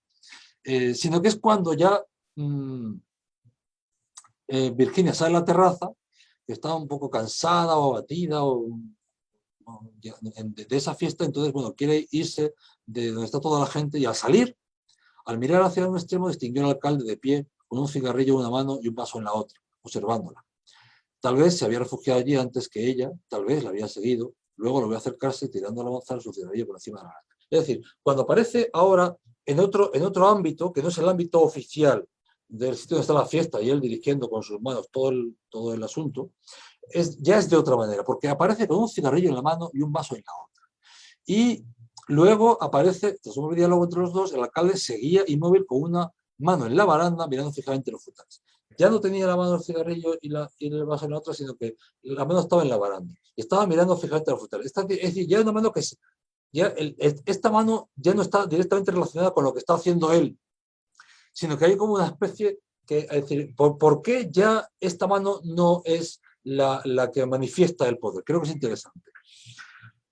S3: sino que es cuando ya Virginia sale a la terraza, que está un poco cansada o abatida de esa fiesta, entonces, bueno, quiere irse de donde está toda la gente, y al salir, al mirar hacia un extremo, distinguió al alcalde de pie, con un cigarrillo en una mano y un vaso en la otra, observándola. Tal vez se había refugiado allí antes que ella, tal vez la había seguido, luego lo vio acercarse y tirando al avanzar su cigarrillo por encima de la mano. Es decir, cuando aparece ahora en otro ámbito, que no es el ámbito oficial del sitio donde está la fiesta, y él dirigiendo con sus manos todo el asunto, ya es de otra manera, porque aparece con un cigarrillo en la mano y un vaso en la otra. Y luego aparece, tras un diálogo entre los dos, el alcalde seguía inmóvil con una mano en la baranda mirando fijamente los frutales. Ya no tenía la mano el cigarrillo y el vaso en la otra, sino que la mano estaba en la baranda. Estaba mirando fijamente los frutales. Es decir, ya una mano que esta mano ya no está directamente relacionada con lo que está haciendo él, sino que hay como una especie que, es decir, ¿por qué ya esta mano no es la que manifiesta el poder? Creo que es interesante.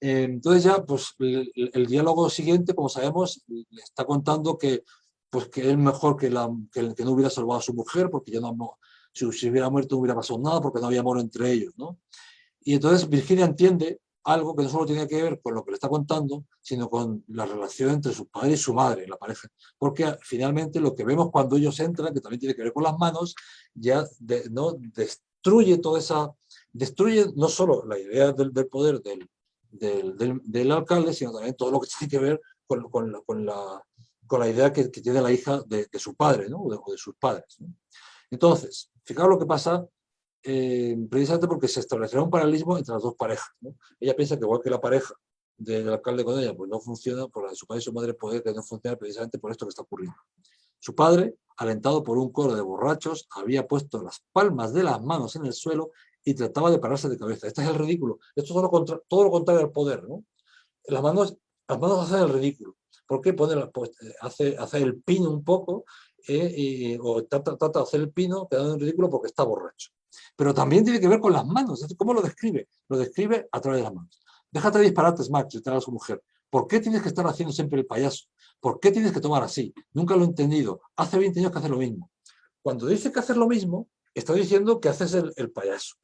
S3: Entonces ya, pues, el diálogo siguiente, como sabemos, le está contando que es mejor que no hubiera salvado a su mujer, porque ya si hubiera muerto no hubiera pasado nada, porque no había amor entre ellos, ¿no? Y entonces Virginia entiende algo que no solo tiene que ver con lo que le está contando, sino con la relación entre su padre y su madre, la pareja. Porque finalmente lo que vemos cuando ellos entran, que también tiene que ver con las manos, ya no destruye destruye no solo la idea del poder del alcalde, sino también todo lo que tiene que ver con la idea que tiene la hija de su padre, ¿no? o de sus padres, ¿no? Entonces, fijaos lo que pasa, precisamente porque se establecerá un paralelismo entre las dos parejas, ¿no? Ella piensa que igual que la pareja del alcalde con ella, pues no funciona, por la de su padre y su madre puede que no funcione precisamente por esto que está ocurriendo. Su padre, alentado por un coro de borrachos, había puesto las palmas de las manos en el suelo y trataba de pararse de cabeza. Este es el ridículo. Esto es todo lo contrario al poder, ¿no? Las manos hacen el ridículo. ¿Por qué? Hace el pino un poco, o trata de hacer el pino, quedando en ridículo porque está borracho. Pero también tiene que ver con las manos. ¿Cómo lo describe? Lo describe a través de las manos. Déjate de disparates, Max, y a su mujer. ¿Por qué tienes que estar haciendo siempre el payaso? ¿Por qué tienes que tomar así? Nunca lo he entendido. Hace 20 años que hace lo mismo. cuando dice que haces lo mismo, está diciendo que haces el payaso,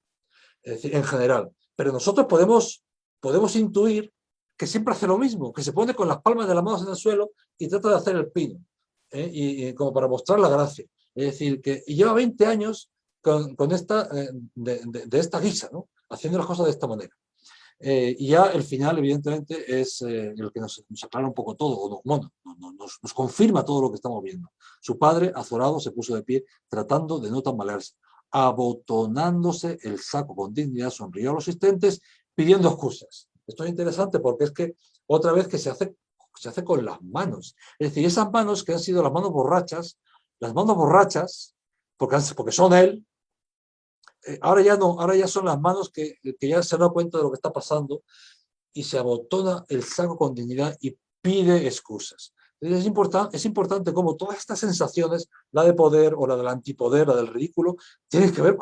S3: es decir, en general. Pero nosotros podemos intuir que siempre hace lo mismo, que se pone con las palmas de las manos en el suelo y trata de hacer el pino, y como para mostrar la gracia. Es decir, que y lleva 20 años con esta, de esta guisa, ¿no? Haciendo las cosas de esta manera. Y ya el final, evidentemente, es el que nos aclara un poco todo, o bueno, nos confirma todo lo que estamos viendo. Su padre, azorado, se puso de pie, tratando de no tambalearse, abotonándose el saco con dignidad, sonrió a los asistentes, pidiendo excusas. Esto es interesante porque es que otra vez que se hace con las manos. Es decir, esas manos que han sido las manos borrachas, porque son él, ahora ya no, ahora ya son las manos que ya se han dado cuenta de lo que está pasando y se abotona el saco con dignidad y pide excusas. Es importante cómo todas estas sensaciones, la de poder o la del antipoder, la del ridículo, tienen que ver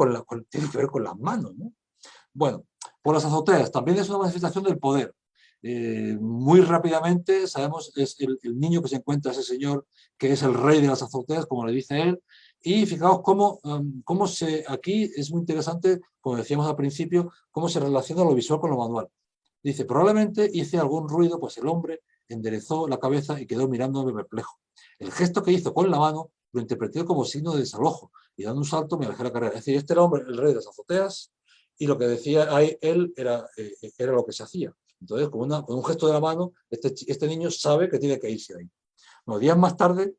S3: tienen que ver con las manos, ¿no? Bueno, por las azoteas también es una manifestación del poder. Muy rápidamente sabemos, es el niño que se encuentra ese señor que es el rey de las azoteas, como le dice él, y fijaos cómo aquí es muy interesante, como decíamos al principio, cómo se relaciona lo visual con lo manual. Dice, probablemente hice algún ruido, pues el hombre enderezó la cabeza y quedó mirándome perplejo. El gesto que hizo con la mano lo interpreté como signo de desalojo y dando un salto me alejé la carrera. Es decir, este era el hombre, el rey de las azoteas, y lo que decía ahí él era lo que se hacía. Entonces, con un gesto de la mano, este niño sabe que tiene que irse ahí. Unos días más tarde,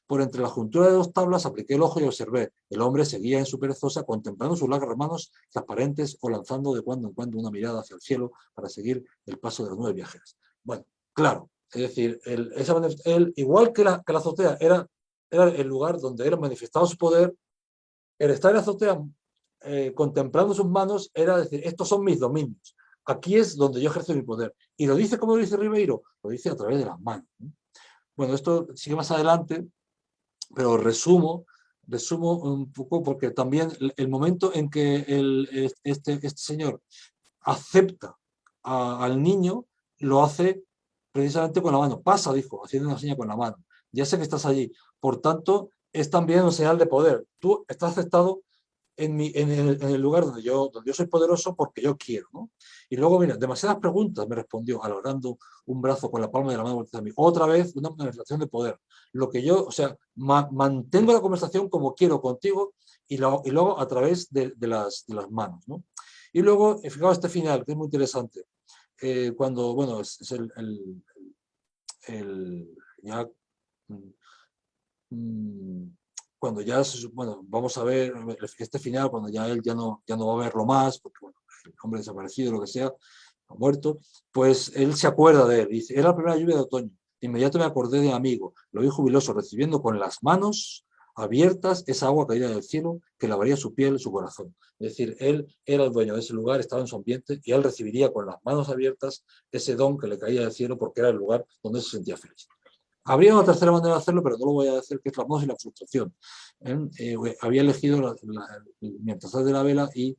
S3: por entre la juntura de dos tablas, apliqué el ojo y observé. El hombre seguía en su perezosa, contemplando sus largas manos transparentes o lanzando de cuando en cuando una mirada hacia el cielo para seguir el paso de las 9 viajeras. Bueno, claro, es decir, él igual que la azotea era el lugar donde él manifestaba su poder, el estar en la azotea contemplando sus manos era decir, estos son mis dominios. Aquí es donde yo ejerzo mi poder. Y lo dice como lo dice Ribeiro, lo dice a través de las manos, ¿no? Bueno, esto sigue más adelante, pero resumo un poco porque también el momento en que este señor acepta al niño, lo hace precisamente con la mano. Pasa, dijo, haciendo una seña con la mano. Ya sé que estás allí. Por tanto, es también un señal de poder. Tú estás aceptado en el lugar donde yo soy poderoso porque yo quiero, ¿no? Y luego, mira, demasiadas preguntas me respondió, alargando un brazo con la palma de la mano a mí. Otra vez, una manifestación de poder. Lo que yo, o sea, mantengo la conversación como quiero contigo y luego a través de las manos, ¿no? Y luego, fijaos este final, que es muy interesante. Cuando, bueno, es ya, cuando ya, bueno, vamos a ver este final, cuando ya él ya no va a verlo más, porque bueno, el hombre desaparecido, lo que sea, ha muerto, pues él se acuerda de él. Dice, era la primera lluvia de otoño. De inmediato me acordé de mi amigo, lo vi jubiloso, recibiendo con las manos abiertas esa agua caída del cielo que lavaría su piel, su corazón. Es decir, él era el dueño de ese lugar, estaba en su ambiente y él recibiría con las manos abiertas ese don que le caía del cielo porque era el lugar donde se sentía feliz. Habría una tercera manera de hacerlo, pero no lo voy a decir, que es la voz y la frustración. Había elegido mientras de la vela y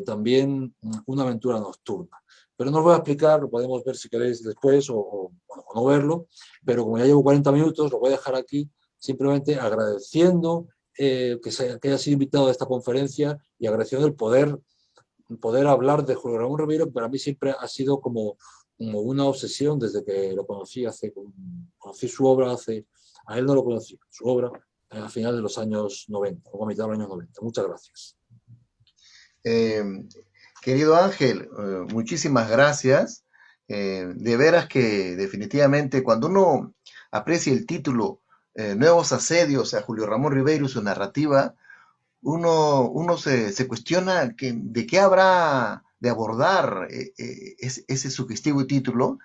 S3: también una aventura nocturna. Pero no os voy a explicar, lo podemos ver si queréis después o no verlo, pero como ya llevo 40 minutos, lo voy a dejar aquí simplemente agradeciendo que haya sido invitado a esta conferencia y agradeciendo el poder hablar de Julio Ramón Ribeiro, que para mí siempre ha sido como una obsesión desde que lo conocí conocí su obra a él no lo conocí, su obra a final de los años 90, o a mitad de los años 90. Muchas gracias.
S1: Querido Ángel, muchísimas gracias. De veras que definitivamente cuando uno aprecia el título Nuevos Asedios a Julio Ramón Ribeiro y su narrativa, uno se cuestiona de qué habrá de abordar ese sugestivo título,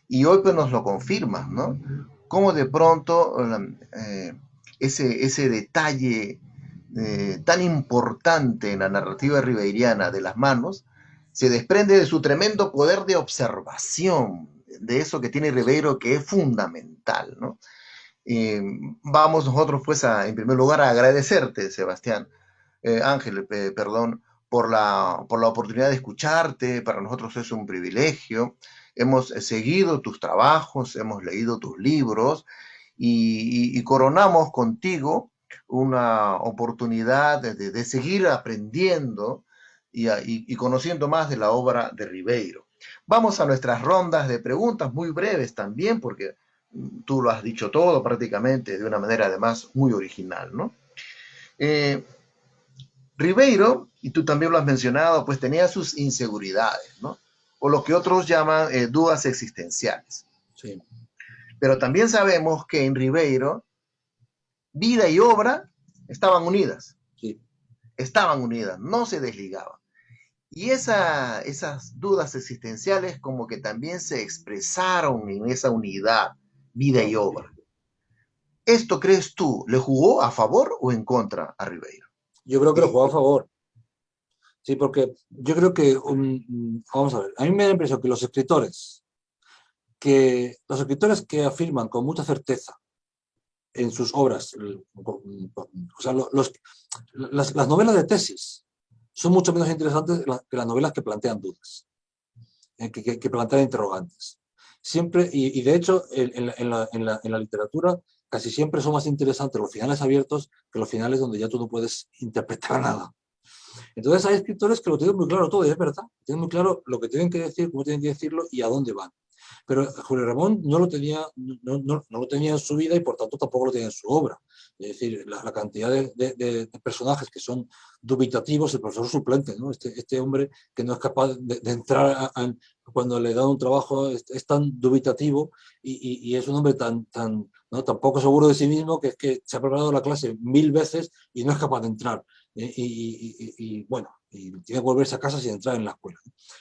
S1: y hoy pues nos lo confirma, ¿no? Cómo de pronto ese detalle tan importante en la narrativa ribeiriana de las manos se desprende de su tremendo poder de observación, de eso que tiene Ribeiro, que es fundamental, ¿no? Vamos nosotros pues en primer lugar a agradecerte, Sebastián, Ángel, perdón, por la oportunidad de escucharte. Para nosotros es un privilegio. Hemos seguido tus trabajos, hemos leído tus libros y coronamos contigo una oportunidad de seguir aprendiendo y conociendo más de la obra de Ribeiro. Vamos a nuestras rondas de preguntas muy breves también, porque tú lo has dicho todo prácticamente de una manera además muy original, ¿no? Eh, Ribeiro, y tú también lo has mencionado, pues tenía sus inseguridades, ¿no? O lo que otros llaman dudas existenciales.
S3: Sí.
S1: Pero también sabemos que en Ribeiro vida y obra estaban unidas.
S3: Sí.
S1: Estaban unidas, no se desligaban. Y esas dudas existenciales como que también se expresaron en esa unidad, vida y obra. ¿Esto crees tú, le jugó a favor o en contra a Ribeiro?
S3: Yo creo que lo jugó a favor. Sí, porque yo creo que, vamos a ver, a mí me da la impresión que los escritores que afirman con mucha certeza en sus obras, o sea, las novelas de tesis son mucho menos interesantes que las novelas que plantean dudas, que plantean interrogantes. Siempre, y de hecho, en la literatura casi siempre son más interesantes los finales abiertos que los finales donde ya tú no puedes interpretar nada. Entonces hay escritores que lo tienen muy claro todo, y es verdad, tienen muy claro lo que tienen que decir, cómo tienen que decirlo y a dónde van. Pero Julio Ramón no lo tenía, no lo tenía en su vida y por tanto tampoco lo tenía en su obra. Es decir, la cantidad de personajes que son dubitativos, el profesor suplente, ¿no? Este hombre que no es capaz de entrar cuando le dan un trabajo, es tan dubitativo y es un hombre ¿no? tan poco seguro de sí mismo que es que se ha preparado la clase 1000 veces y no es capaz de entrar. Bueno, y tiene que volverse a casa sin entrar en la escuela.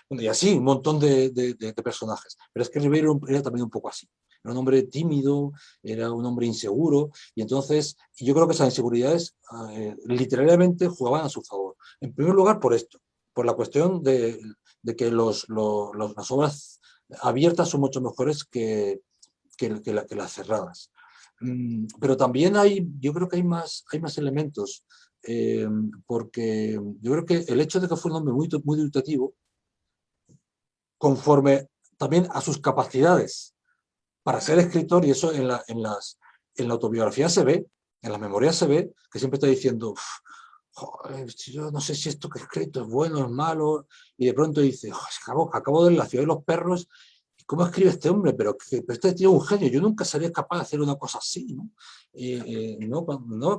S3: Bueno, y así, un montón de personajes. Pero es que Ribeiro era también un poco así. Era un hombre tímido, era un hombre inseguro, y entonces yo creo que esas inseguridades literalmente jugaban a su favor. En primer lugar, por esto, por la cuestión de que las obras abiertas son mucho mejores que las cerradas. Pero también yo creo que hay más elementos, porque yo creo que el hecho de que fue un hombre muy, muy dubitativo, conforme también a sus capacidades para ser escritor, y eso en la autobiografía se ve, en las memorias se ve, que siempre está diciendo, joder, yo no sé si esto que he escrito es bueno o es malo, y de pronto dice, acabo de La ciudad de los perros, ¿y cómo escribe este hombre? Pero este tío es un genio, yo nunca sería capaz de hacer una cosa así, ¿no? ¿No?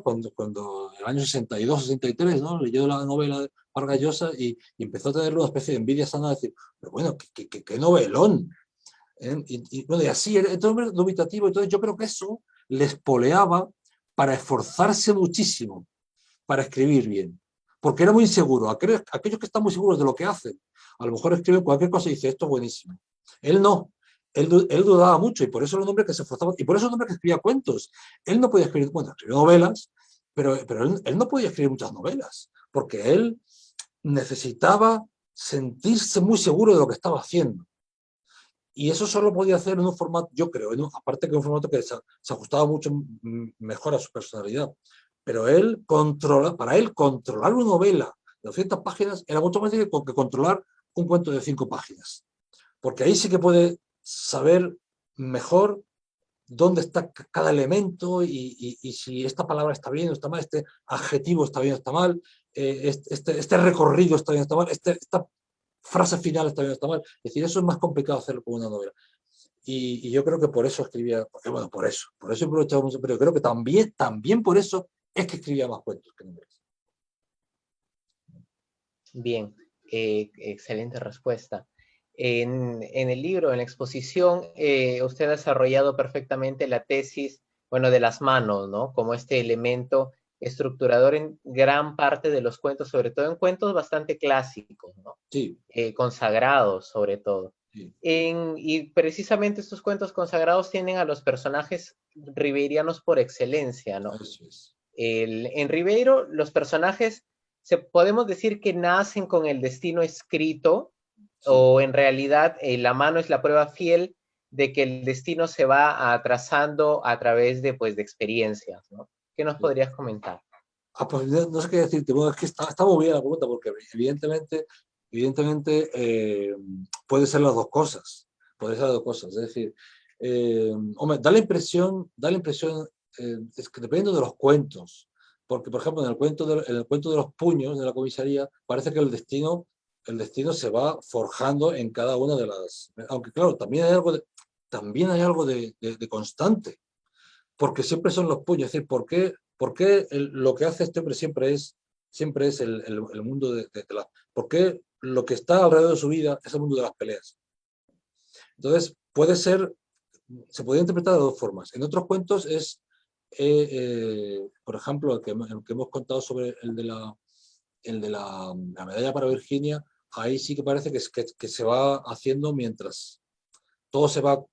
S3: Cuando en el año 62, 63, ¿no? Leyó la novela de Vargas Llosa y empezó a tener una especie de envidia sana de decir, pero bueno, qué novelón. Bueno, y así, este hombre dubitativo, entonces yo creo que eso les poleaba para esforzarse muchísimo para escribir bien, porque era muy inseguro. Aquellos que están muy seguros de lo que hacen, a lo mejor escriben cualquier cosa y dice, esto es buenísimo. Él no, él dudaba mucho y por eso era un hombre que se esforzaba, y por eso era un hombre que escribía cuentos. Él no podía escribir, bueno, escribió novelas, pero él no podía escribir muchas novelas, porque él necesitaba sentirse muy seguro de lo que estaba haciendo. Y eso solo podía hacer en un formato, yo creo, aparte que un formato que se ajustaba mucho mejor a su personalidad. Pero para él controlar una novela de 200 páginas era mucho más difícil que controlar un cuento de 5 páginas. Porque ahí sí que puede saber mejor dónde está cada elemento y si esta palabra está bien o está mal, este adjetivo está bien o está mal, este recorrido está bien o está mal, esta frase final está bien o está mal. Es decir, eso es más complicado hacerlo con una novela. Y yo creo que por eso escribía, porque bueno, por eso aprovechaba mucho, pero creo que también por eso es que escribía más cuentos que novelas.
S2: Bien, excelente respuesta. En el libro, en la exposición, usted ha desarrollado perfectamente la tesis, bueno, de las manos, ¿no? Como este elemento estructurador en gran parte de los cuentos, sobre todo en cuentos bastante clásicos, ¿no?
S3: Sí.
S2: Consagrados, sobre todo.
S3: Sí.
S2: Y precisamente estos cuentos consagrados tienen a los personajes ribeirianos por excelencia, ¿no?
S3: Eso es.
S2: En Ribeiro, los personajes podemos decir que nacen con el destino escrito,
S3: Sí.
S2: o en realidad la mano es la prueba fiel de que el destino se va atrasando a través de experiencias, ¿no? ¿Qué nos podrías comentar?
S3: Pues no sé qué decirte, bueno, es que está muy bien la pregunta, porque evidentemente puede ser las dos cosas, es decir, hombre, da la impresión es que dependiendo de los cuentos, Porque, por ejemplo, en el cuento de los puños de la comisaría, parece que el destino se va forjando en cada una de las... Aunque, claro, también hay algo de constante, porque siempre son los puños. Es decir, por qué lo que hace este hombre siempre es el mundo de la... ¿Por qué lo que está alrededor de su vida es el mundo de las peleas? Entonces, se puede interpretar de dos formas. En otros cuentos por ejemplo, el que hemos contado sobre la medalla para Virginia, ahí sí que parece que se va haciendo mientras, todo se va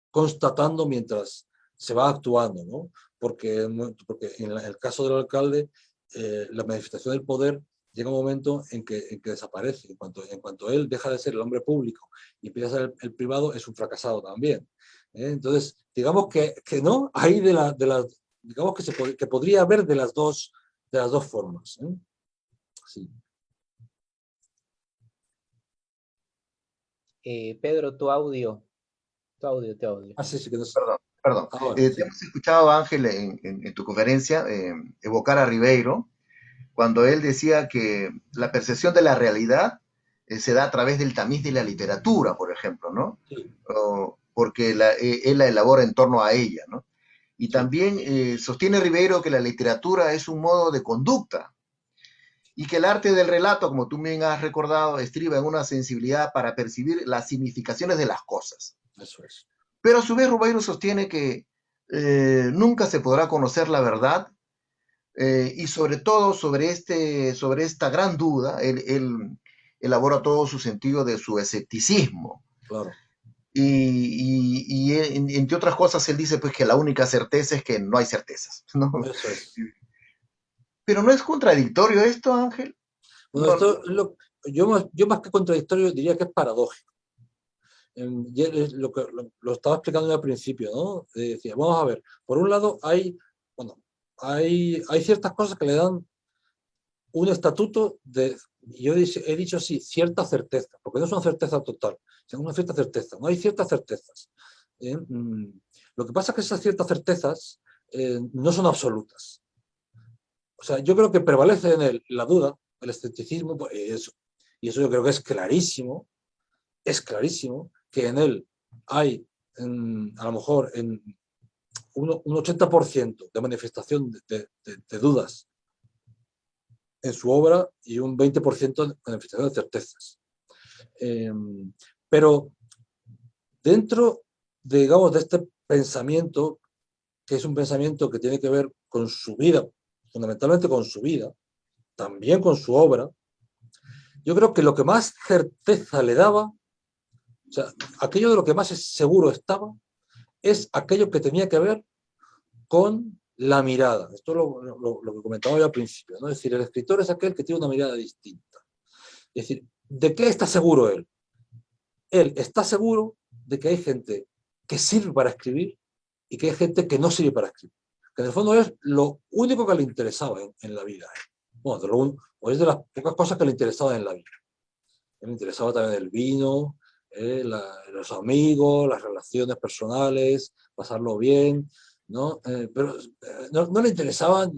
S3: constatando mientras se va actuando, ¿no? Porque en el caso del alcalde, la manifestación del poder llega un momento en que desaparece. En cuanto él deja de ser el hombre público y empieza a ser el privado, es un fracasado también. Entonces, digamos que no, hay digamos que podría haber de las dos formas. Sí.
S2: Pedro, tu audio.
S3: Ah, sí, que no sé.
S1: Perdón, perdón.
S3: Ahora,
S1: Te
S3: sí.
S1: hemos escuchado, Ángel, en tu conferencia, evocar a Ribeiro, cuando él decía que la percepción de la realidad se da a través del tamiz de la literatura, por ejemplo, ¿no?
S3: Sí,
S1: Porque él la elabora en torno a ella, ¿no? Y
S3: sí.
S1: también sostiene Ribeiro que la literatura es un modo de conducta y que el arte del relato, como tú bien has recordado, estriba en una sensibilidad para percibir las significaciones de las cosas.
S3: Eso es.
S1: Pero a su vez Ribeiro sostiene que nunca se podrá conocer la verdad y sobre todo sobre esta gran duda, él elabora todo su sentido de su escepticismo.
S3: Claro.
S1: Entre otras cosas, él dice pues que la única certeza es que no hay certezas, ¿no?
S3: Eso es.
S1: Pero no es contradictorio esto, Ángel.
S3: Bueno,
S1: No,
S3: esto es yo más que contradictorio diría que es paradójico. Y es lo estaba explicando al principio, ¿no? Decía, vamos a ver, por un lado bueno, hay ciertas cosas que le dan un estatuto yo he dicho sí, cierta certeza, porque no es una certeza total, sino una cierta certeza, no hay ciertas certezas. Lo que pasa es que esas ciertas certezas no son absolutas. O sea, yo creo que prevalece en él la duda, el escepticismo, y eso yo creo que es clarísimo que en él hay a lo mejor en un 80% de manifestación de dudas en su obra y un 20% de manifestación de certezas. Pero dentro, digamos, de este pensamiento, que es un pensamiento que tiene que ver con su vida, fundamentalmente con su vida, también con su obra, yo creo que lo que más certeza le daba, o sea, aquello de lo que más seguro estaba, es aquello que tenía que ver con la mirada. Esto es lo que comentaba yo al principio, ¿no? Es decir, el escritor es aquel que tiene una mirada distinta. Es decir, ¿de qué está seguro él? Él está seguro de que hay gente que sirve para escribir y que hay gente que no sirve para escribir. Que en el fondo es lo único que le interesaba en la vida. Bueno, o es de las pocas cosas que le interesaban en la vida. Le interesaba también el vino, los amigos, las relaciones personales, pasarlo bien, ¿no? Pero no le interesaba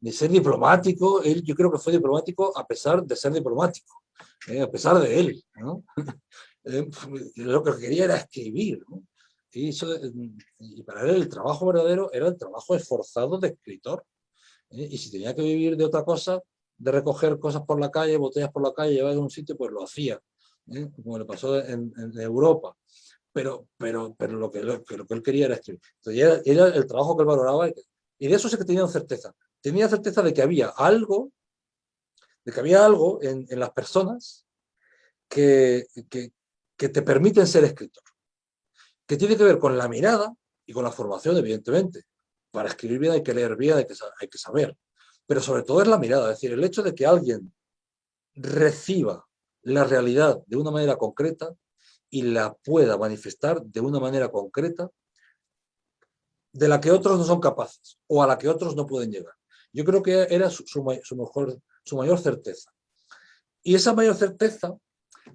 S3: ni ser diplomático. Él, yo creo que fue diplomático a pesar de ser diplomático, a pesar de él, ¿no? Lo que quería era escribir, ¿no? Y para él el trabajo verdadero era el trabajo esforzado de escritor. Y si tenía que vivir de otra cosa, de recoger cosas por la calle, botellas por la calle, llevar de un sitio, pues lo hacía, como le pasó en Europa. Pero lo que él quería era escribir. Entonces, era el trabajo que él valoraba y de eso sí que tenía certeza. Tenía certeza de que había algo, en las personas que te permiten ser escritor, que tiene que ver con la mirada y con la formación, evidentemente. Para escribir bien hay que leer bien, hay que saber. Pero sobre todo es la mirada, es decir, el hecho de que alguien reciba la realidad de una manera concreta y la pueda manifestar de una manera concreta de la que otros no son capaces o a la que otros no pueden llegar. Yo creo que era su mayor certeza. Y esa mayor certeza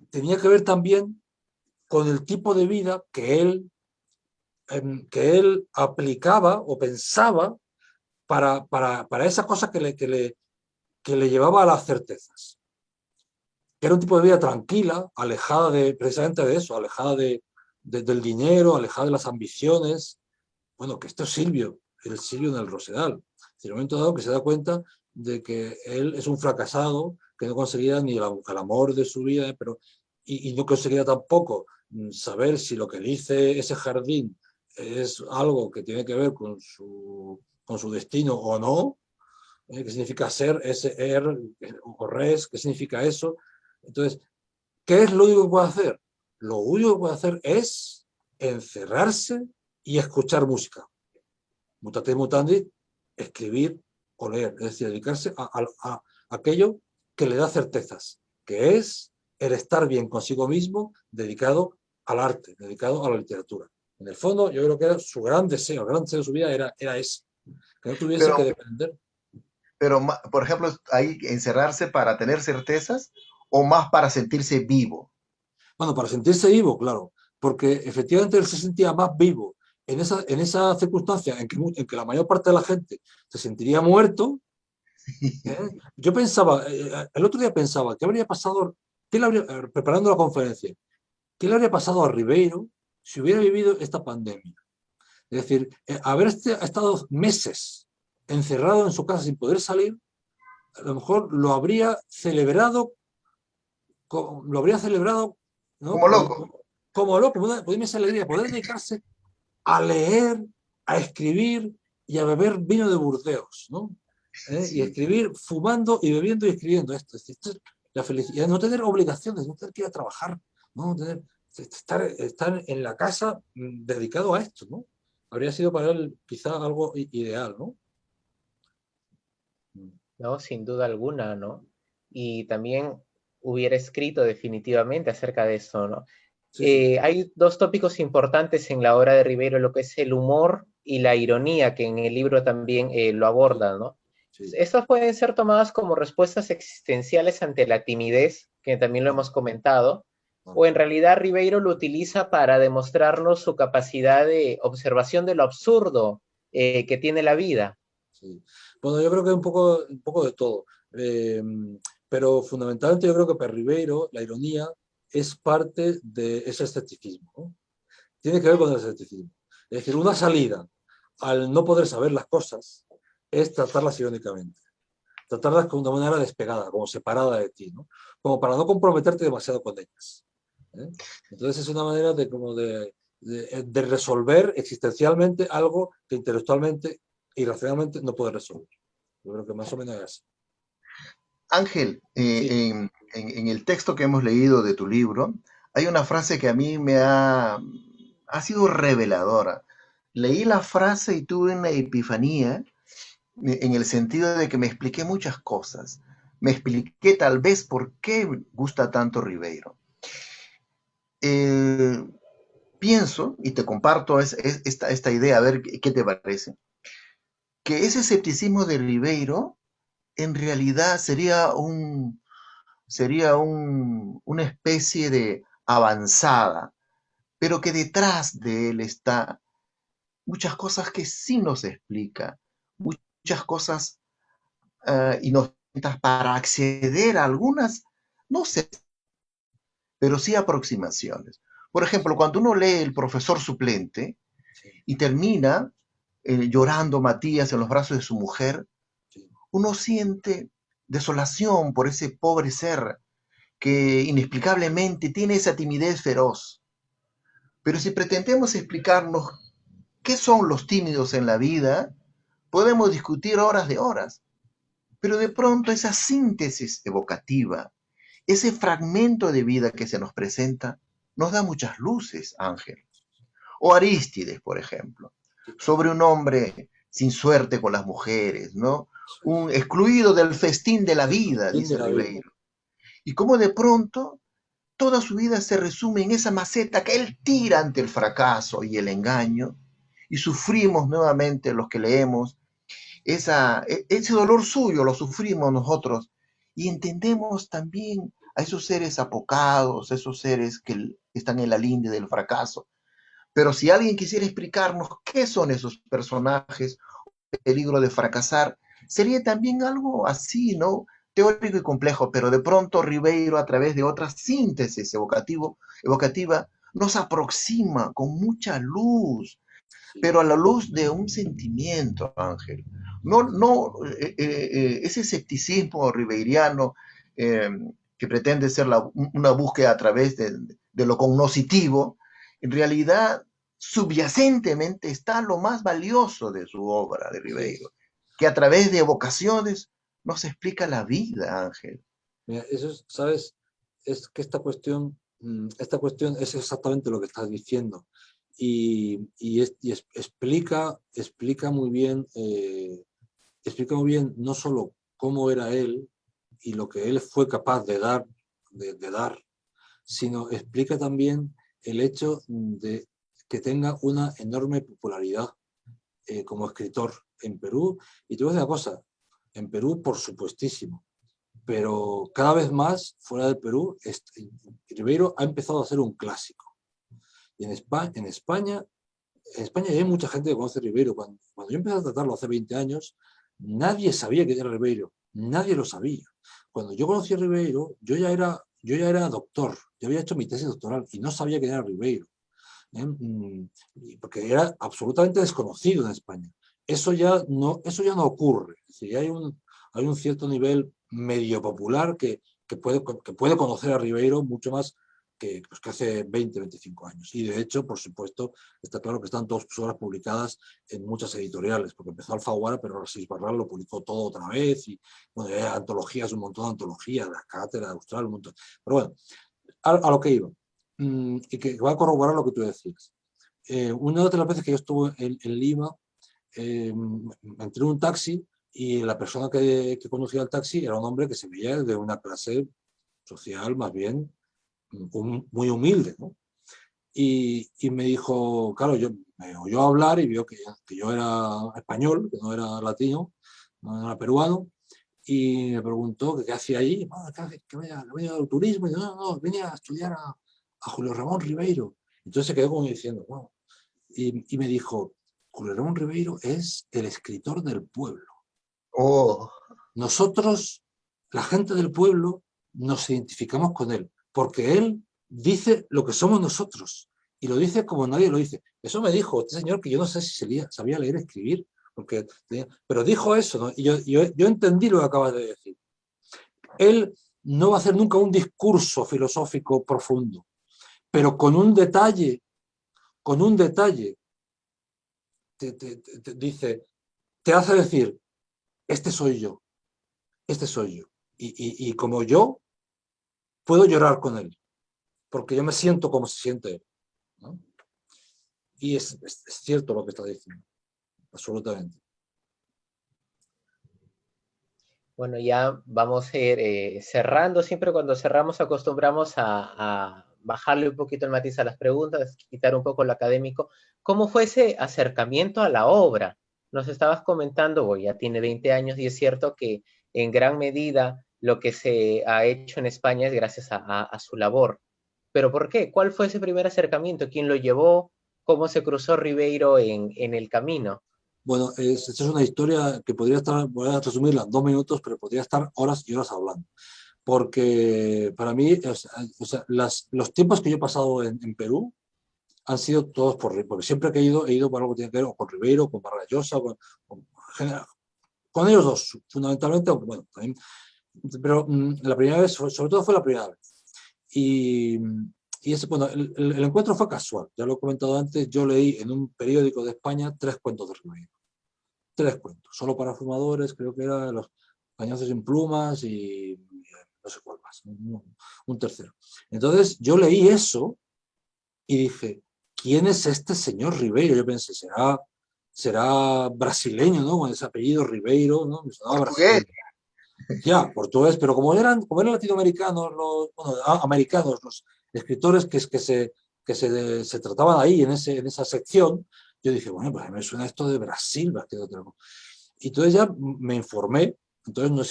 S3: tenía que ver también con el tipo de vida que él aplicaba o pensaba para esa cosa que le llevaba a las certezas. Que era un tipo de vida tranquila, alejada precisamente de eso, alejada del dinero, alejada de las ambiciones. Bueno, que esto es Silvio, el Silvio en el Rosedal. En el momento dado que se da cuenta de que él es un fracasado, que no conseguía ni el amor de su vida, y no conseguía tampoco saber si lo que dice ese jardín es algo que tiene que ver con su destino o no, qué significa ser, ese o res, qué significa eso. Entonces, ¿qué es lo único que puede hacer? Lo único que puede hacer es encerrarse y escuchar música. Mutatis mutandis, escribir o leer, es decir, dedicarse a aquello que le da certezas, que es el estar bien consigo mismo, dedicado al arte, dedicado a la literatura. En el fondo, yo creo que era su gran deseo, el gran deseo de su vida era ese, que no tuviese
S1: Pero,
S3: que depender.
S1: pero, por ejemplo, ¿hay que encerrarse para tener certezas o más para sentirse vivo?
S3: Bueno, para sentirse vivo, claro, porque efectivamente él se sentía más vivo en esa circunstancia en que la mayor parte de la gente se sentiría muerto. Yo pensaba, el otro día pensaba, ¿qué habría pasado, preparando la conferencia, qué le habría pasado a Ribeiro si hubiera vivido esta pandemia? Es decir, haber estado meses encerrado en su casa sin poder salir, a lo mejor lo habría celebrado, ¿no?
S1: Como loco.
S3: Como loco, poder esa alegría, poder dedicarse a leer, a escribir y a beber vino de Burdeos, ¿no? Y
S1: Sí.
S3: escribir fumando y bebiendo y escribiendo esto es la felicidad, no tener obligaciones, no tener que ir a trabajar, no tener, estar en la casa dedicado a esto, ¿no? Habría sido para él quizá algo ideal, ¿no?
S2: ¿No? Sin duda alguna, ¿no? Y también hubiera escrito definitivamente acerca de eso, ¿no?
S3: Sí, sí,
S2: Hay dos tópicos importantes en la obra de Ribeiro, lo que es el humor y la ironía, que en el libro también lo
S3: sí,
S2: aborda, ¿no?
S3: sí.
S2: Estas pueden ser tomadas como respuestas existenciales ante la timidez, que también lo
S3: Ah,
S2: hemos comentado,
S3: ah,
S2: o en realidad Ribeiro lo utiliza para demostrarnos su capacidad de observación de lo absurdo que tiene la vida.
S3: sí. Bueno, yo creo que un poco de todo. Eh, pero fundamentalmente yo creo que para Ribeiro la ironía es parte de ese escepticismo, ¿no? Tiene que ver con el escepticismo. Es decir, una salida al no poder saber las cosas es tratarlas irónicamente, tratarlas de una manera despegada, como separada de ti, ¿no? Como para no comprometerte demasiado con ellas. ¿Eh? Entonces es una manera de resolver existencialmente algo que intelectualmente y racionalmente no puede resolver. Yo creo que más o menos es así.
S1: Ángel,
S3: Sí,
S1: en el texto que hemos leído de tu libro, hay una frase que a mí ha sido reveladora. Leí la frase y tuve una epifanía en el sentido de que me expliqué muchas cosas. Me expliqué tal vez por qué gusta tanto Ribeiro. Eh, Pienso, y te comparto esta idea, a ver qué te parece, que ese escepticismo de Ribeiro en realidad una especie de avanzada, pero que detrás de él está muchas cosas que sí nos explica, muchas cosas y nos para acceder a algunas, no sé, pero sí aproximaciones. Por ejemplo,
S3: sí,
S1: cuando uno lee El profesor suplente
S3: sí,
S1: y termina llorando Matías en los brazos de su mujer,
S3: sí,
S1: uno siente desolación por ese pobre ser que inexplicablemente tiene esa timidez feroz. Pero si pretendemos explicarnos qué son los tímidos en la vida, podemos discutir horas de horas. Pero de pronto esa síntesis evocativa, ese fragmento de vida que se nos presenta, nos da muchas luces, Ángel. O Arístides, por ejemplo,
S3: sí,
S1: sobre un hombre sin suerte con las mujeres, ¿no?
S3: eso
S1: Un
S3: es.
S1: excluido del festín de la
S3: El
S1: vida,
S3: festín de
S1: dice
S3: la vida.
S1: Ribeiro. Y cómo de pronto toda su vida se resume en esa maceta que él tira ante el fracaso y el engaño, y sufrimos nuevamente los que leemos, ese dolor suyo lo sufrimos nosotros, y entendemos también a esos seres apocados, esos seres que están en la linde del fracaso. Pero si alguien quisiera explicarnos qué son esos personajes, peligro de fracasar. Sería también algo así, ¿no? Teórico y complejo, pero de pronto Ribeiro, a través de otra síntesis evocativa, nos aproxima con mucha luz,
S3: Sí,
S1: pero a la luz de un sentimiento, Ángel. No ese escepticismo ribeiriano eh, que pretende ser una búsqueda a través de lo cognoscitivo, en realidad subyacentemente está lo más valioso de su obra de
S3: sí.
S1: Ribeiro, que a través de evocaciones nos explica la vida, Ángel.
S3: Mira, eso es, ¿sabes? Es que esta cuestión es exactamente lo que estás diciendo. Explica muy bien no solo cómo era él y lo que él fue capaz de dar, sino explica también el hecho de que tenga una enorme popularidad como escritor en Perú. Y te voy a decir una cosa, en Perú por supuestísimo, pero cada vez más fuera del Perú, Ribeiro ha empezado a ser un clásico. Y en España hay mucha gente que conoce a Ribeiro. Cuando yo empecé a tratarlo hace 20 años, nadie sabía quién era Ribeiro, nadie lo sabía. Cuando yo conocí a Ribeiro, yo ya era doctor, yo había hecho mi tesis doctoral y no sabía quién era Ribeiro, porque era absolutamente desconocido en España. Eso ya no ocurre. Es decir, hay un cierto nivel medio popular que puede conocer a Ribeiro mucho más que hace 20, 25 años. Y de hecho, por supuesto, está claro que están todas sus obras publicadas en muchas editoriales, porque empezó Alfaguara, pero Asís Barral lo publicó todo otra vez, y bueno, hay antologías, un montón de antologías, la Cátedra Austral, un montón. Pero bueno, a lo que iba, y que va a corroborar lo que tú decías. Una de las veces que yo estuve en Lima, me entré en un taxi y la persona que conducía el taxi era un hombre que se veía de una clase social más bien muy humilde, ¿no? Y me dijo, claro, me oyó hablar y vio que yo era español, que no era latino, no era peruano, y me preguntó que qué hacía allí. "Ah, que venía al turismo". Y yo, no, no, venía a estudiar a Julio Ramón Ribeiro. Entonces se quedó como diciendo, wow. Y me dijo, Julio Ramón Ribeiro es el escritor del pueblo.
S1: Oh,
S3: Nosotros, la gente del pueblo, nos identificamos con él, porque él dice lo que somos nosotros, y lo dice como nadie lo dice. Eso me dijo este señor, que yo no sé si sabía leer y escribir, pero dijo eso, ¿no? Y yo entendí lo que acabas de decir. Él no va a hacer nunca un discurso filosófico profundo, pero con un detalle, te dice, te hace decir, este soy yo, este soy yo. Y como yo, puedo llorar con él, porque yo me siento como se siente él, ¿no? Y es cierto lo que está diciendo, absolutamente.
S2: Bueno, ya vamos a ir cerrando. Siempre cuando cerramos acostumbramos a bajarle un poquito el matiz a las preguntas, quitar un poco lo académico. ¿Cómo fue ese acercamiento a la obra? Nos estabas comentando, bueno, ya tiene 20 años y es cierto que en gran medida lo que se ha hecho en España es gracias a su labor. ¿Pero por qué? ¿Cuál fue ese primer acercamiento? ¿Quién lo llevó? ¿Cómo se cruzó Ribeiro en el camino?
S3: Bueno, esta es una historia que voy a resumirla en 2 minutos, pero podría estar horas y horas hablando. Porque para mí, o sea, los tiempos que yo he pasado en Perú han sido todos porque siempre que he ido por algo que tiene que ver o con Ribeiro, con Vargas Llosa, con ellos dos, fundamentalmente, aunque bueno, también, pero la primera vez, sobre todo fue la primera vez. Y, bueno, el encuentro fue casual, ya lo he comentado antes, yo leí en un periódico de España 3 cuentos de Ribeiro, 3 cuentos, solo para fumadores, creo que era Los Cañazos sin plumas y no sé cuál más, un tercero. Entonces yo leí eso y dije, ¿quién es este señor Ribeiro? Yo pensé, será brasileño, ¿no? Con ese apellido Ribeiro, ¿no? Me sonaba
S1: portugués.
S3: brasileño. Ya, portugués, pero como eran latinoamericanos, bueno, americanos, los escritores que se trataban ahí en esa sección, yo dije, bueno, pues me suena esto de Brasil. Y entonces ya me informé, entonces no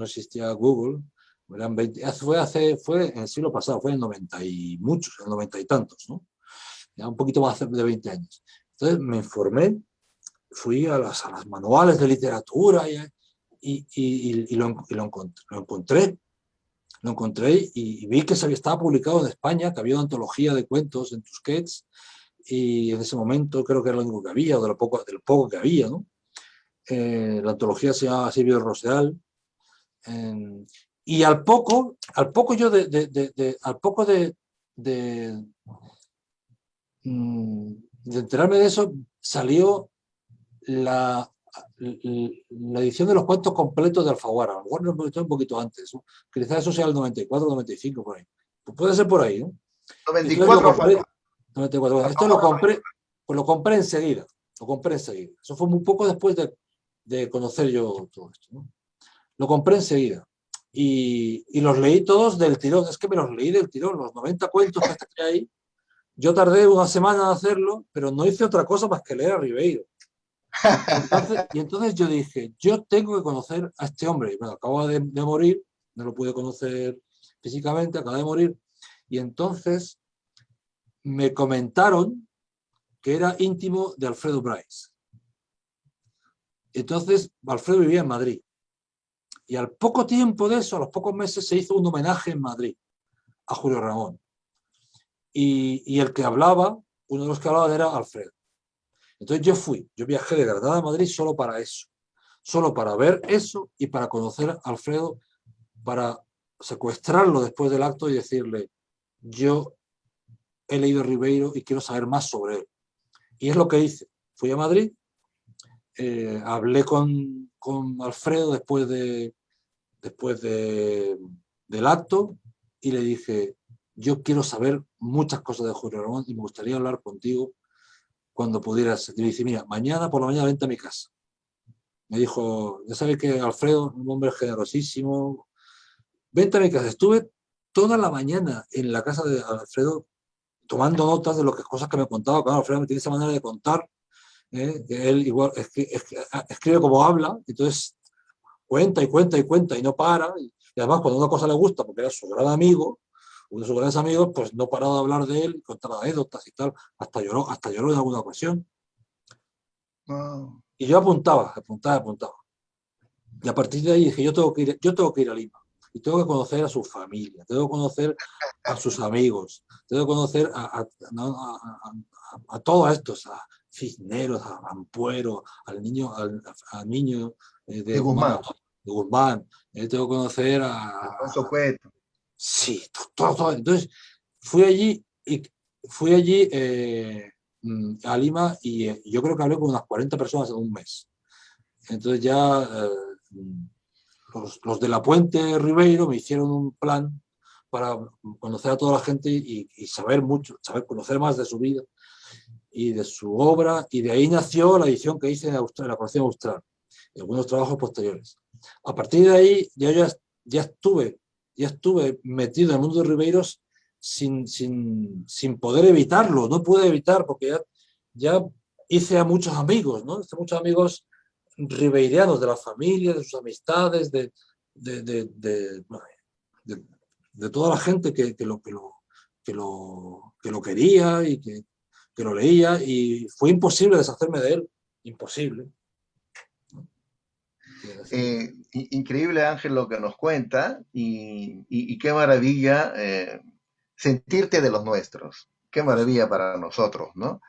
S3: existía Google, fue en el siglo pasado, fue en 90 y muchos, en 90 y tantos, ¿no? Ya un poquito más de 20 años. Entonces me informé fui a las manuales de literatura y lo encontré. Lo encontré y vi que estaba publicado en España, que había una antología de cuentos en Tusquets, y en ese momento creo que era lo único que había, o de lo poco que había, ¿no? La antología se llama Silvio Rosedal. Y al poco yo de enterarme de eso, salió la, la edición de los cuentos completos de Alfaguara. A lo mejor un poquito antes, ¿no? Quizás eso sea el 94, 95, por ahí. Pues puede ser por ahí, ¿no? Entonces lo
S1: 94
S3: compré,
S1: fue.
S3: 94. Esto lo compré, pues lo compré enseguida. Lo compré enseguida. Eso fue muy poco después de conocer yo todo esto, ¿no? Lo compré enseguida. Y los leí todos del tirón. Es que me los leí del tirón, los 90 cuentos que hay. Yo tardé una semana en hacerlo, pero no hice otra cosa más que leer a Ribeiro. Entonces yo dije, yo tengo que conocer a este hombre. Y bueno, acaba de morir, no lo pude conocer físicamente, acaba de morir. Y entonces me comentaron que era íntimo de Alfredo Bryce. Entonces Alfredo vivía en Madrid. Y al poco tiempo de eso, a los pocos meses, se hizo un homenaje en Madrid a Julio Ramón. Y el que hablaba, uno de los que hablaba era Alfredo. Entonces yo viajé de Granada a Madrid solo para eso, solo para ver eso y para conocer a Alfredo, para secuestrarlo después del acto y decirle, yo he leído Ribeiro y quiero saber más sobre él. Y es lo que hice. Fui a Madrid, hablé con Alfredo del acto y le dije, yo quiero saber muchas cosas de Julio Ramón y me gustaría hablar contigo cuando pudieras. Y le dije, mira, mañana por la mañana vente a mi casa. Me dijo, ya sabes que Alfredo, un hombre generosísimo, vente a mi casa. Estuve toda la mañana en la casa de Alfredo tomando notas de cosas que me contaba. Claro, Alfredo tiene esa manera de contar, que él igual escribe como habla, entonces cuenta y cuenta y cuenta y no para. Y además, cuando una cosa le gusta, porque era su gran amigo, uno de sus grandes amigos, pues no paraba de hablar de él, contar anécdotas y tal, hasta lloró en alguna ocasión.
S1: No.
S3: Y yo apuntaba. Y a partir de ahí dije, yo tengo que ir a Lima. Y tengo que conocer a su familia, tengo que conocer a sus amigos, tengo que conocer a todos estos, a Cisneros, a Ampuero, al niño
S1: De Guzmán,
S3: de Guzmán, tengo que conocer
S1: Alfonso Cueto.
S3: sí, todo. Entonces, fui allí a Lima y yo creo que hablé con unas 40 personas en un mes. Entonces ya los de la Puente Ribeiro me hicieron un plan para conocer a toda la gente y saber conocer más de su vida y de su obra, y de ahí nació la edición que hice en la colección austral y algunos trabajos posteriores. A partir de ahí ya estuve metido en el mundo de Ribeiros sin poder evitarlo, no pude evitar porque ya hice a muchos amigos, ¿no? Hice muchos amigos ribeirianos, de la familia, de sus amistades, de toda la gente que lo quería y que lo leía, y fue imposible deshacerme de él, imposible.
S1: Increíble, Ángel, lo que nos cuenta y qué maravilla sentirte de los nuestros. Qué maravilla para nosotros, ¿no?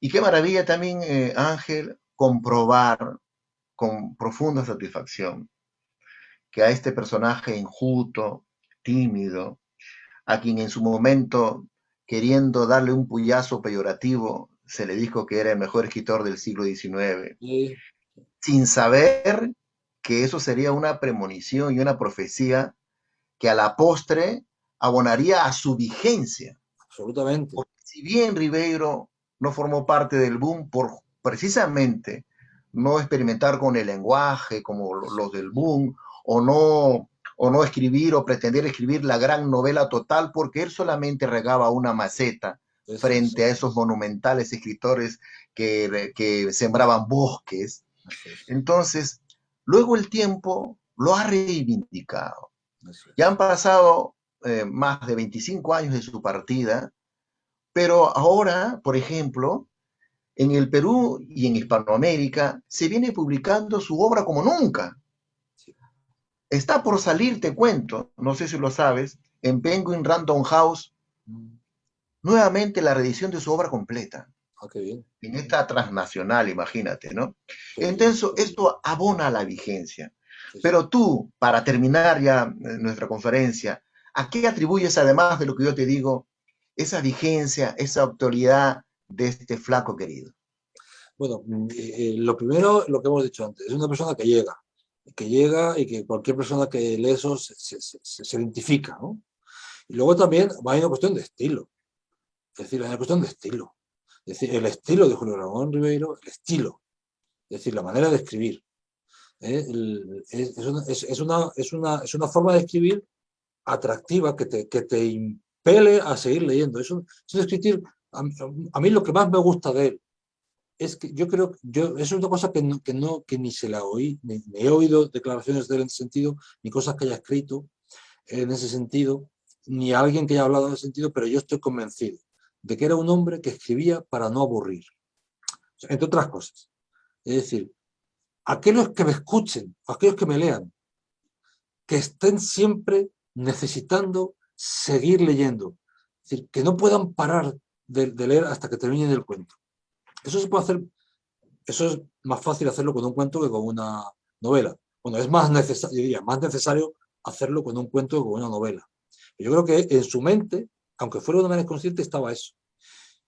S1: Y qué maravilla también, Ángel, comprobar con profunda satisfacción que a este personaje enjuto, tímido, a quien en su momento, queriendo darle un puyazo peyorativo, se le dijo que era el mejor escritor del siglo XIX,
S3: Sí,
S1: sin saber que eso sería una premonición y una profecía que a la postre abonaría a su vigencia.
S3: absolutamente.
S1: Porque si bien Ribeiro no formó parte del boom por precisamente no experimentar con el lenguaje como los del boom, o no escribir o pretender escribir la gran novela total, porque él solamente regaba una maceta
S3: Eso es,
S1: frente a esos monumentales escritores que sembraban bosques.
S3: eso es,
S1: Entonces, luego el tiempo lo ha reivindicado.
S3: eso
S1: Ya
S3: es.
S1: han pasado más de 25 años de su partida, pero ahora, por ejemplo, En el Perú y en Hispanoamérica se viene publicando su obra como nunca. Está por salir, te cuento, no sé si lo sabes, en Penguin Random House, nuevamente la reedición de su obra completa.
S3: Ah, qué bien.
S1: En esta transnacional, imagínate, ¿no?
S3: Qué bien.
S1: Entonces, esto abona la vigencia.
S3: Sí, sí.
S1: Pero tú, para terminar ya nuestra conferencia, ¿a qué atribuyes, además de lo que yo te digo, esa vigencia, esa autoridad de este flaco querido?
S3: Bueno, lo primero, lo que hemos dicho antes, es una persona que llega y que cualquier persona que lee eso se identifica, ¿no? Y luego también hay una cuestión de estilo, es decir, hay una cuestión de estilo. Es decir, el estilo de Julio Ramón Ribeiro, el estilo, es decir, la manera de escribir. Es una forma de escribir atractiva que te impele a seguir leyendo. Es un escritor, a mí lo que más me gusta de él es que yo creo, es una cosa que ni se la oí, ni he oído declaraciones de él en ese sentido, ni cosas que haya escrito en ese sentido, ni alguien que haya hablado en ese sentido, pero yo estoy convencido de que era un hombre que escribía para no aburrir, o sea, entre otras cosas. Es decir, aquellos que me escuchen, aquellos que me lean, que estén siempre necesitando seguir leyendo, es decir, que no puedan parar de leer hasta que terminen el cuento. Eso se puede hacer. Eso es más fácil hacerlo con un cuento que con una novela. Bueno, es más necesario, diría, más necesario hacerlo con un cuento que con una novela. Yo creo que en su mente, aunque fuera de una manera consciente, estaba eso.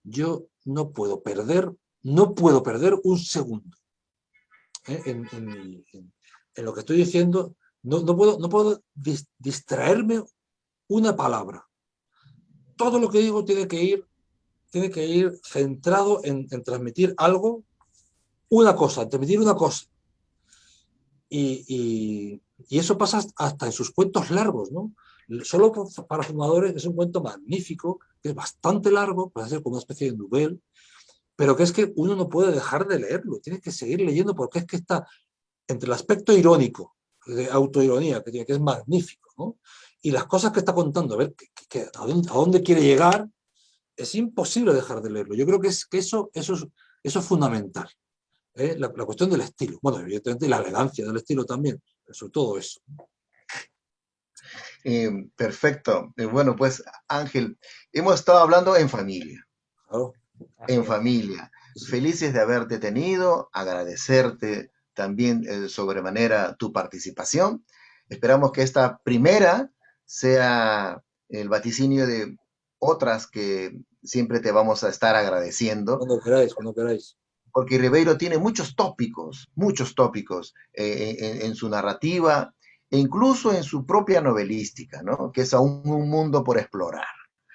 S3: Yo no puedo perder un segundo en lo que estoy diciendo. No puedo distraerme una palabra. Todo lo que digo tiene que ir centrado en transmitir algo, transmitir una cosa. Y eso pasa hasta en sus cuentos largos, ¿no? Solo para fumadores es un cuento magnífico, que es bastante largo, puede ser como una especie de novela, pero que es que uno no puede dejar de leerlo, tiene que seguir leyendo porque es que está entre el aspecto irónico, de autoironía, que es magnífico, ¿no? Y las cosas que está contando, a ver a dónde quiere llegar, es imposible dejar de leerlo. Yo creo que eso es fundamental. La cuestión del estilo. Bueno, evidentemente la elegancia del estilo también, pero sobre todo eso.
S1: Perfecto. Bueno, pues Ángel, hemos estado hablando en familia.
S3: Claro.
S1: En familia.
S3: Sí.
S1: Felices de haberte tenido, agradecerte también sobremanera tu participación. Esperamos que esta primera sea el vaticinio de otras que siempre te vamos a estar agradeciendo,
S3: Cuando queráis, cuando queráis.
S1: porque Ribeiro tiene muchos tópicos en su narrativa e incluso en su propia novelística, ¿no? Que es aún un mundo por explorar.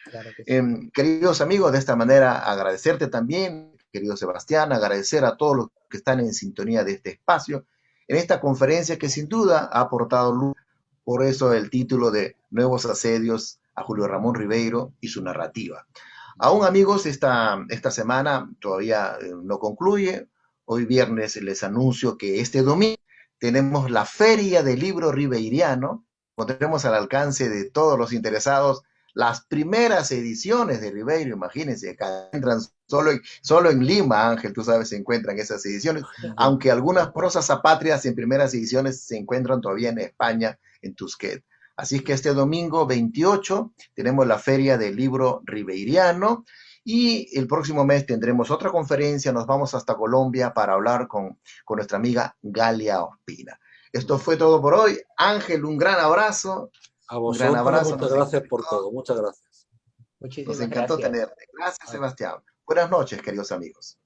S2: Claro que sí.
S1: Queridos amigos, de esta manera agradecerte también, querido Sebastián, agradecer a todos los que están en sintonía de este espacio, en esta conferencia que sin duda ha aportado luz, por eso el título de Nuevos Asedios a Julio Ramón Ribeiro y su narrativa. Aún amigos, esta semana todavía no concluye. Hoy viernes les anuncio que este domingo tenemos la Feria del Libro Ribeiriano. Pondremos al alcance de todos los interesados las primeras ediciones de Ribeiro. Imagínense, que entran solo en Lima, Ángel, tú sabes, se encuentran esas ediciones, aunque algunas prosas apátridas en primeras ediciones se encuentran todavía en España, en Tusquet. Así es que este domingo 28 tenemos la Feria del Libro Ribeiriano y el próximo mes tendremos otra conferencia, nos vamos hasta Colombia para hablar con nuestra amiga Galia Ospina. Esto fue todo por hoy. Ángel, un gran abrazo.
S3: A
S1: Un gran
S3: vosotros,
S1: abrazo.
S3: muchas gracias por todo. Muchas gracias.
S1: Nos encantó tenerte. Gracias, Sebastián. Buenas noches, queridos amigos.